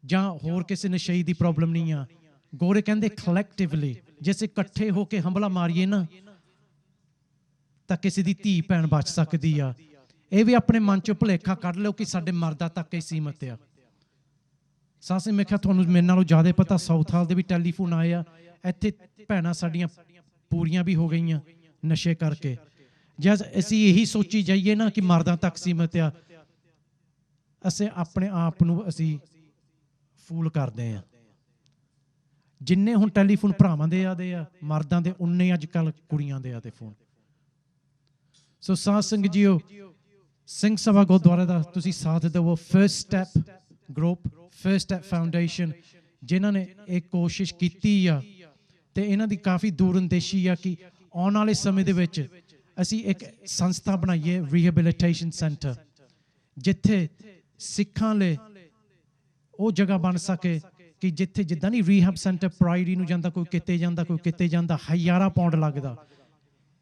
ਜਾਂ ਹੋਰ ਕਿਸੇ ਨਸ਼ਈ ਦੀ ਪ੍ਰੋਬਲਮ ਨਹੀਂ ਆ। ਗੋਰੇ ਕਹਿੰਦੇ ਕਲੈਕਟਿਵਲੀ ਜੇ ਅਸੀਂ ਇਕੱਠੇ ਹੋ ਕੇ ਹੰਭਲਾ ਮਾਰੀਏ ਨਾ ਤਾਂ ਕਿਸੇ ਦੀ ਧੀ ਭੈਣ ਬਚ ਸਕਦੀ ਆ। ਇਹ ਵੀ ਆਪਣੇ ਮਨ ਚੋਂ ਭੁਲੇਖਾ ਕੱਢ ਲਓ ਕਿ ਸਾਡੇ ਮਰਦਾਂ ਤੱਕ ਹੀ ਸੀਮਤ ਆ। ਸਾਸੀ ਮੈਂ ਕਿਹਾ ਤੁਹਾਨੂੰ ਮੇਰੇ ਨਾਲੋਂ ਜ਼ਿਆਦਾ ਪਤਾ ਸਾਊਥ ਹਾਲ ਦੇ ਵੀ ਟੈਲੀਫੋਨ ਆਏ ਆ। ਇੱਥੇ ਭੈਣਾਂ ਸਾਡੀਆਂ ਪੂਰੀਆਂ ਵੀ ਹੋ ਗਈਆਂ ਨਸ਼ੇ ਕਰਕੇ। ਜੇ ਅਸੀਂ ਇਹੀ ਸੋਚੀ ਜਾਈਏ ਨਾ ਕਿ ਮਰਦਾਂ ਤੱਕ ਸੀਮਤ ਆ ਅਸੀਂ ਆਪਣੇ ਆਪ ਨੂੰ ਅਸੀਂ ਫੂਲ ਕਰਦੇ ਆ। ਜਿੰਨੇ ਹੁਣ ਟੈਲੀਫੋਨ ਭਰਾਵਾਂ ਦੇ ਆਦੇ ਆ ਮਰਦਾਂ ਦੇ ਉਨੇ ਅੱਜ ਕੱਲ੍ਹ ਕੁੜੀਆਂ ਦੇ ਆਦੇ ਫੋਨ। ਸੋ ਸਾਧ ਸੰਗਤ ਜੀਓ ਸਿੰਘ ਸਭਾ ਗੁਰਦੁਆਰੇ ਦਾ ਤੁਸੀਂ ਸਾਥ ਦੇਵੋ। First step group first step foundation ਜਿਨ੍ਹਾਂ ਨੇ ਇਹ ਕੋਸ਼ਿਸ਼ ਕੀਤੀ ਆ ਤੇ ਇਹਨਾਂ ਦੀ ਕਾਫੀ ਦੂਰਅੰਦੇਸ਼ੀ ਆ ਕਿ ਆਉਣ ਵਾਲੇ ਸਮੇਂ ਦੇ ਵਿੱਚ ਅਸੀਂ ਇੱਕ ਸੰਸਥਾ ਬਣਾਈਏ ਰੀਹੈਬਿਲਿਟੇਸ਼ਨ ਸੈਂਟਰ ਜਿੱਥੇ ਸਿੱਖਾਂ ਲਈ ਉਹ ਜਗ੍ਹਾ ਬਣ ਸਕੇ ਕਿ ਜਿੱਥੇ ਜਿੱਦਾਂ ਨਹੀਂ ਰੀਹੈਬ ਸੈਂਟਰ ਪ੍ਰਾਇਰੀ ਨੂੰ ਜਾਂਦਾ ਕੋਈ ਕਿਤੇ ਜਾਂਦਾ ਕੋਈ ਕਿਤੇ ਜਾਂਦਾ ਹਜ਼ਾਰਾਂ ਪਾਉਂਡ ਲੱਗਦਾ।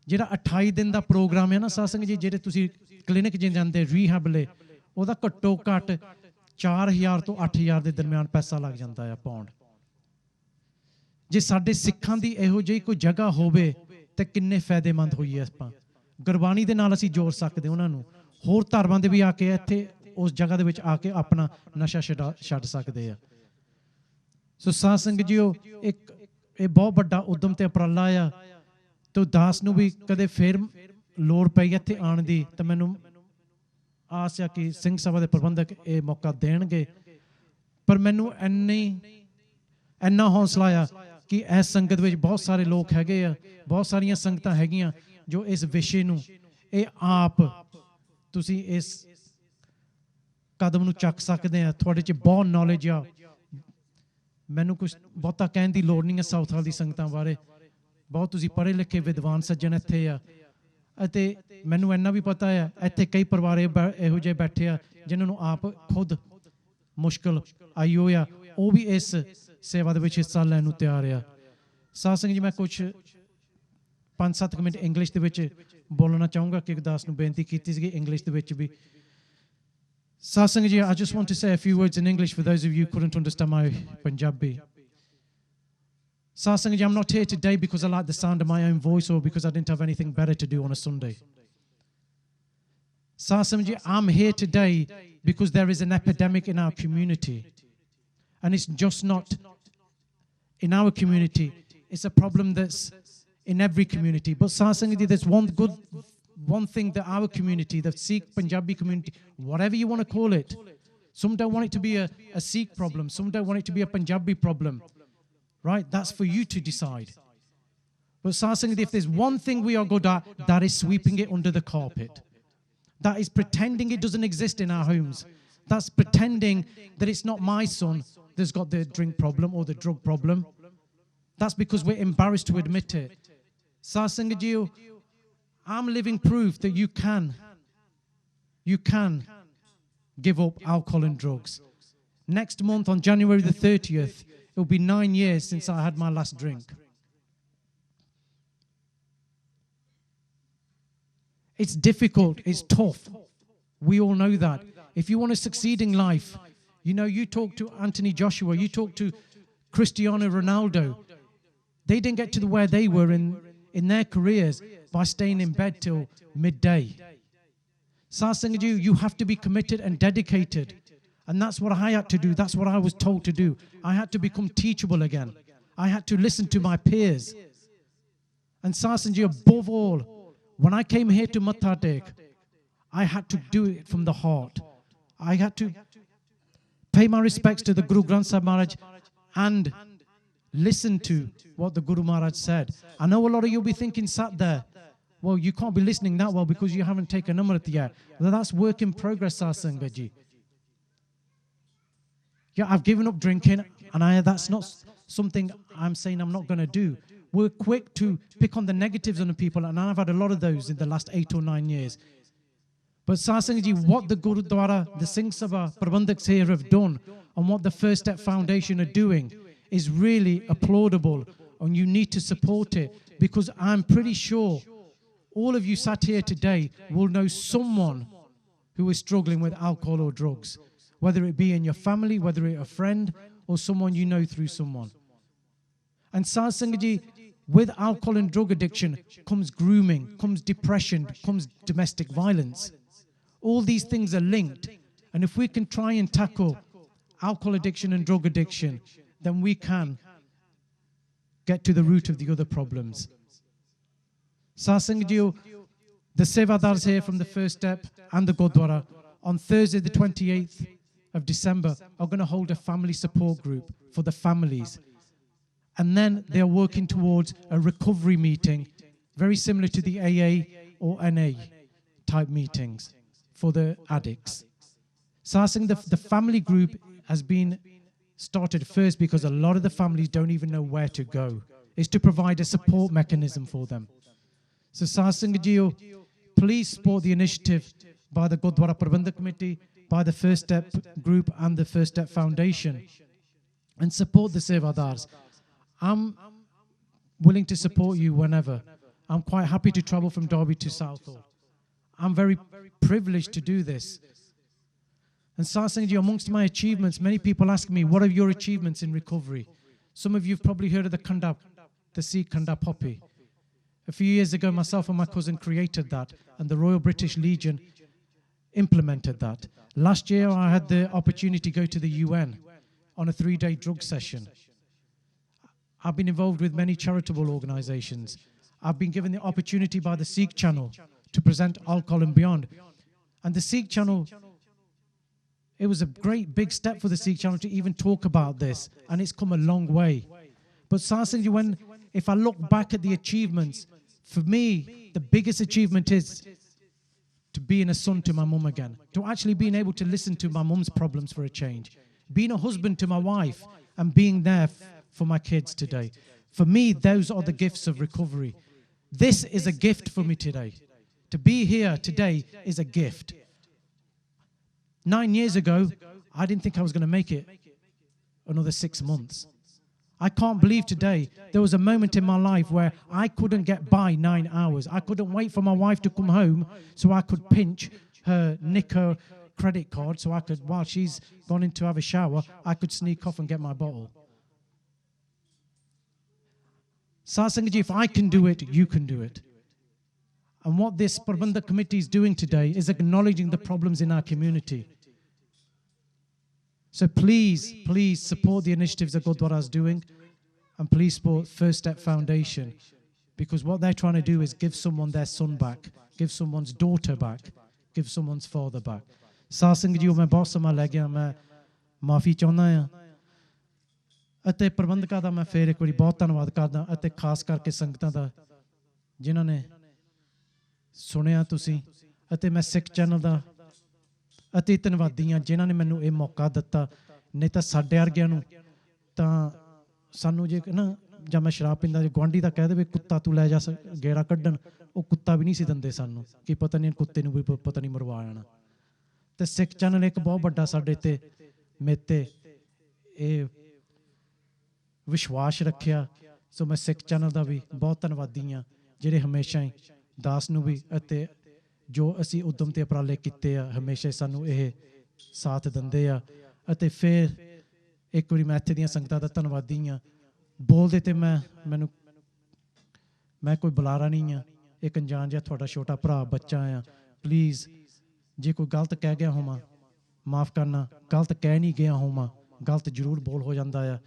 ਜਿਹੜਾ 28 ਦਿਨ ਦਾ ਪ੍ਰੋਗਰਾਮ ਹੈ ਨਾ ਸਾਧ ਸੰਗਤ ਜੀ ਜਿਹੜੇ ਤੁਸੀਂ ਕਲੀਨਿਕ 'ਚ ਜਾਂਦੇ ਰੀਹੈਬ ਲਈ ਉਹਦਾ ਘੱਟੋ ਘੱਟ 4000 ਤੋਂ 8000 ਦੇ ਦਰਮਿਆਨ ਪੈਸਾ ਲੱਗ ਜਾਂਦਾ ਆ ਪਾਉਂਡ। ਜੇ ਸਾਡੇ ਸਿੱਖਾਂ ਦੀ ਇਹੋ ਜਿਹੀ ਕੋਈ ਜਗ੍ਹਾ ਹੋਵੇ ਤੇ ਕਿੰਨੇ ਫਾਇਦੇਮੰਦ ਹੋਈਏ ਆਪਾਂ। ਗੁਰਬਾਣੀ ਦੇ ਨਾਲ ਅਸੀਂ ਜੋੜ ਸਕਦੇ ਉਹਨਾਂ ਨੂੰ। ਹੋਰ ਧਰਮਾਂ ਦੇ ਵੀ ਆ ਕੇ ਇੱਥੇ ਉਸ ਜਗ੍ਹਾ ਦੇ ਵਿੱਚ ਆ ਕੇ ਆਪਣਾ ਨਸ਼ਾ ਛੱਡ ਸਕਦੇ ਆ। ਸੋ ਸਾਧ ਸੰਗਤ ਜੀਓ ਇਹ ਬਹੁਤ ਵੱਡਾ ਉਦਮ ਤੇ ਉਪਰਾਲਾ ਆ ਤੇ ਦਾਸ ਨੂੰ ਵੀ ਕਦੇ ਫਿਰ ਲੋੜ ਪਈ ਇੱਥੇ ਆਉਣ ਦੀ ਤਾਂ ਮੈਨੂੰ ਆਸ ਆ ਕਿ ਸਿੰਘ ਸਭਾ ਦੇ ਪ੍ਰਬੰਧਕ ਇਹ ਮੌਕਾ ਦੇਣਗੇ। ਪਰ ਮੈਨੂੰ ਇੰਨਾ ਹੌਸਲਾ ਆ ਕਿ ਇਸ ਸੰਗਤ ਵਿੱਚ ਬਹੁਤ ਸਾਰੇ ਲੋਕ ਹੈਗੇ ਆ ਬਹੁਤ ਸਾਰੀਆਂ ਸੰਗਤਾਂ ਹੈਗੀਆਂ ਜੋ ਇਸ ਵਿਸ਼ੇ ਨੂੰ ਇਹ ਆਪ ਤੁਸੀਂ ਇਸ ਕਦਮ ਨੂੰ ਚੱਕ ਸਕਦੇ ਆ। ਤੁਹਾਡੇ 'ਚ ਬਹੁਤ ਨੌਲੇਜ ਆ। ਮੈਨੂੰ ਕੁਛ ਬਹੁਤਾ ਕਹਿਣ ਦੀ ਲੋੜ ਨਹੀਂ ਹੈ ਸਾਊਥ ਹਾਲ ਦੀ ਸੰਗਤਾਂ ਬਾਰੇ। ਬਹੁਤ ਤੁਸੀਂ ਪੜ੍ਹੇ ਲਿਖੇ ਵਿਦਵਾਨ ਸੱਜਣ ਇੱਥੇ ਆ ਅਤੇ ਮੈਨੂੰ ਇੰਨਾ ਵੀ ਪਤਾ ਆ ਇੱਥੇ ਕਈ ਪਰਿਵਾਰ ਇਹੋ ਜਿਹੇ ਬੈਠੇ ਆ ਜਿਨ੍ਹਾਂ ਨੂੰ ਆਪ ਖੁਦ ਮੁਸ਼ਕਿਲ ਆਈ ਹੋਈ ਆ ਉਹ ਵੀ ਇਸ ਸੇਵਾ ਦੇ ਵਿੱਚ ਹਿੱਸਾ ਲੈਣ ਨੂੰ ਤਿਆਰ ਆ। ਸਾਧ ਸੰਗਤ ਜੀ ਮੈਂ ਕੁਛ 5-7 ਮਿੰਟ ਇੰਗਲਿਸ਼ ਦੇ ਵਿੱਚ ਬੋਲਣਾ ਚਾਹੂੰਗਾ ਕਿ ਦਾਸ ਨੂੰ ਬੇਨਤੀ ਕੀਤੀ ਸੀਗੀ ਇੰਗਲਿਸ਼ ਦੇ ਵਿੱਚ ਵੀ। Saad Sangat ji, I just want to say a few words in English for those of you who couldn't understand my Punjabi. Saad Sangat ji, I'm not here today because I like the sound of my own voice or because I didn't have anything better to do on a Sunday. Saad Sangat ji, I'm here today because there is an epidemic in our community. And it's just not in our community. It's a problem that's in every community. But Saad Sangat ji, there's one thing that our community, the Sikh Punjabi community, whatever you want to call it, some don't want it to be a Sikh problem, some don't want it to be a Punjabi problem, right? That's for you to decide. But Saad Sangat, if there's one thing we are good at, that is sweeping it under the carpet. That is pretending it doesn't exist in our homes. That's pretending that it's not my son that's got the drink problem or the drug problem. That's because we're embarrassed to admit it. Saad Sangat ji, I'm living proof that you can give up alcohol and drugs. Next month on January the 30th, it will be 9 years since I had my last drink. It's difficult, it's tough. We all know that. If you want to succeed in life, you know, you talk to Anthony Joshua, you talk to Cristiano Ronaldo. They didn't get to where they were in their careers by staying in bed till midday. Saad Sangat ji, you have to be committed and dedicated. And that's what I had to do. That's what I was told to do. I had to become teachable again. I had to listen to my peers. And Saad Sangat ji, above all, when I came here to Matha Tek, I had to do it from the heart. I had to pay my respects to the Guru Granth Sahib Maharaj and listen to what the Guru Maharaj said. I know a lot of you'll be thinking, sat there, well, you can't be listening that well because you haven't taken Amrit yet. Well, that's work in progress, Satsanga ji. Yeah, I've given up drinking, and that's not something I'm saying I'm not going to do. We're quick to pick on the negatives on the people, and I've had a lot of those in the last 8 or 9 years. But Satsanga ji, what the Gurudwara, the Singh Sabha Prabandhaks here have done, and what the First Step Foundation are doing is really applaudable, and you need to support it, because I'm pretty sure all of you sat here today will know someone who is struggling with alcohol or drugs, whether it be in your family, whether it's a friend, or someone you know through someone. And Satsanga ji, with alcohol and drug addiction comes grooming, comes depression, comes domestic violence. All these things are linked. And if we can try and tackle alcohol addiction and drug addiction, then we can get to the root of the other problems. Satsanga ji, the Sevadars here from the First Step and the Gurdwara on Thursday the 28th of December are going to hold a family support group for the families. And then they're working towards a recovery meeting, very similar to the AA or NA type meetings for the addicts. Satsanga, the family group has been started first because a lot of the families don't even know where to go. It's to provide a support mechanism for them. So Satsanga ji, please support the initiative by the Gurdwara Prabandhak Committee, by the First Step Group and the First Step Foundation, and support the Sevadars. I'm willing to support you whenever. I'm quite happy to travel from Derby to Southall. I'm very privileged to do this. And Satsanga ji, amongst my achievements, many people ask me, what are your achievements in recovery? Some of you have probably heard of the Sikh Khanda Poppy. A few years ago, myself and my cousin created that, and the Royal British Legion implemented that. Last year, I had the opportunity to go to the UN on a 3-day drug session. I've been involved with many charitable organizations. I've been given the opportunity by the Sikh Channel to present Alcohol and Beyond. And the Sikh Channel, it was a great big step for the Sikh Channel to even talk about this, and it's come a long way. But Satsanga, if I look back at the achievements, for me, the biggest achievement is to being a son to my mum again, to actually being able to listen to my mum's problems for a change, being a husband to my wife, and being there for my kids today. For me, those are the gifts of recovery. This is a gift for me today. To be here today is a gift. 9 years ago, I didn't think I was going to make it another 6 months. I can't believe today there was a moment in my life where I couldn't get by 9 hours. I couldn't wait for my wife to come home so I could nick her credit card so I could, while she's gone in to have a shower, I could sneak off and get my bottle. Satsanga ji, if I can do it, you can do it. And what this Prabandhak Committee is doing today is acknowledging the problems in our community. So please, please support the initiatives that Gurdwara is doing, and please support First Step Foundation, because what they're trying to do is give someone their son back, give someone's daughter back, give someone's father back. Satsanga ji, मैं बहुत समय ले गया, मैं माफी चाਹੁੰਦਾ ਹਾਂ ਅਤੇ ਪ੍ਰਬੰਧਕਾਂ ਦਾ ਮੈਂ ਫੇਰ ਇੱਕ ਵਾਰੀ ਬਹੁਤ ਧੰਨਵਾਦ ਕਰਦਾ ਅਤੇ ਖਾਸ ਕਰਕੇ ਸੰਗਤਾਂ ਦਾ ਜਿਨ੍ਹਾਂ ਨੇ ਸੁਣਿਆ ਤੁਸੀਂ ਅਤੇ ਮੈਂ ਸਿੱਖ ਚੈਨਲ ਦਾ ਅਤੇ ਧੰਨਵਾਦੀ ਹਾਂ ਜਿਨ੍ਹਾਂ ਨੇ ਮੈਨੂੰ ਇਹ ਮੌਕਾ ਦਿੱਤਾ ਨਹੀਂ ਤਾਂ ਸਾਡੇ ਵਰਗਿਆਂ ਨੂੰ ਤਾਂ ਸਾਨੂੰ ਜੇ ਨਾ ਜਾਂ ਮੈਂ ਸ਼ਰਾਬ ਪੀਂਦਾ ਜੇ ਗੁਆਂਢੀ ਦਾ ਕਹਿ ਦੇਵੇ ਕੁੱਤਾ ਤੂੰ ਲੈ ਜਾ ਗੇੜਾ ਕੱਢਣ ਉਹ ਕੁੱਤਾ ਵੀ ਨਹੀਂ ਸੀ ਦਿੰਦੇ ਸਾਨੂੰ ਕਿ ਪਤਾ ਨਹੀਂ ਕੁੱਤੇ ਨੂੰ ਵੀ ਪਤਾ ਨਹੀਂ ਮਰਵਾ ਆਣਾ ਤੇ ਸਿੱਖ ਚੈਨਲ ਇੱਕ ਬਹੁਤ ਵੱਡਾ ਸਾਡੇ ਤੇ ਮੇਤੇ ਇਹ ਵਿਸ਼ਵਾਸ ਰੱਖਿਆ ਸੋ ਮੈਂ ਸਿੱਖ ਚੈਨਲ ਦਾ ਵੀ ਬਹੁਤ ਧੰਨਵਾਦੀ ਹਾਂ ਜਿਹੜੇ ਹਮੇਸ਼ਾ ਹੀ ਦਾਸ ਨੂੰ ਵੀ ਅਤੇ ਜੋ ਅਸੀਂ ਉਦਮ ਤੇ ਉਪਰਾਲੇ ਕੀਤੇ ਆ ਹਮੇਸ਼ਾ ਸਾਨੂੰ ਇਹ ਸਾਥ ਦਿੰਦੇ ਆ ਅਤੇ ਫਿਰ ਇੱਕ ਵਾਰੀ ਮੈਂ ਇੱਥੇ ਦੀਆਂ ਸੰਗਤਾਂ ਦਾ ਧੰਨਵਾਦੀ ਹਾਂ ਬੋਲਦੇ ਤੇ ਮੈਂ ਕੋਈ ਬੁਲਾਰਾ ਨਹੀਂ ਆ ਇੱਕ ਅਣਜਾਣ ਜਿਹਾ ਤੁਹਾਡਾ ਛੋਟਾ ਭਰਾ ਬੱਚਾ ਆ ਪਲੀਜ਼ ਜੇ ਕੋਈ ਗਲਤ ਕਹਿ ਗਿਆ ਹੋਵਾਂ ਮਾਫ ਕਰਨਾ ਗਲਤ ਕਹਿ ਨਹੀਂ ਗਿਆ ਹੋਵਾਂ ਗਲਤ ਜ਼ਰੂਰ ਬੋਲ ਹੋ ਜਾਂਦਾ ਆ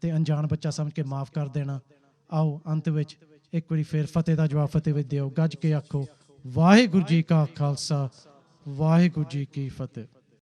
ਤੇ ਅਣਜਾਣ ਬੱਚਾ ਸਮਝ ਕੇ ਮਾਫ ਕਰ ਦੇਣਾ ਆਓ ਅੰਤ ਵਿੱਚ ਇੱਕ ਵਾਰੀ ਫਿਰ ਫਤਿਹ ਦਾ ਜਵਾਬ ਫਤਿਹ ਵਿੱਚ ਦਿਓ ਗੱਜ ਕੇ ਆਖੋ ਵਾਹਿਗੁਰੂ ਜੀ ਕਾ ਖਾਲਸਾ ਵਾਹਿਗੁਰੂ ਜੀ ਕੀ ਫਤਿਹ।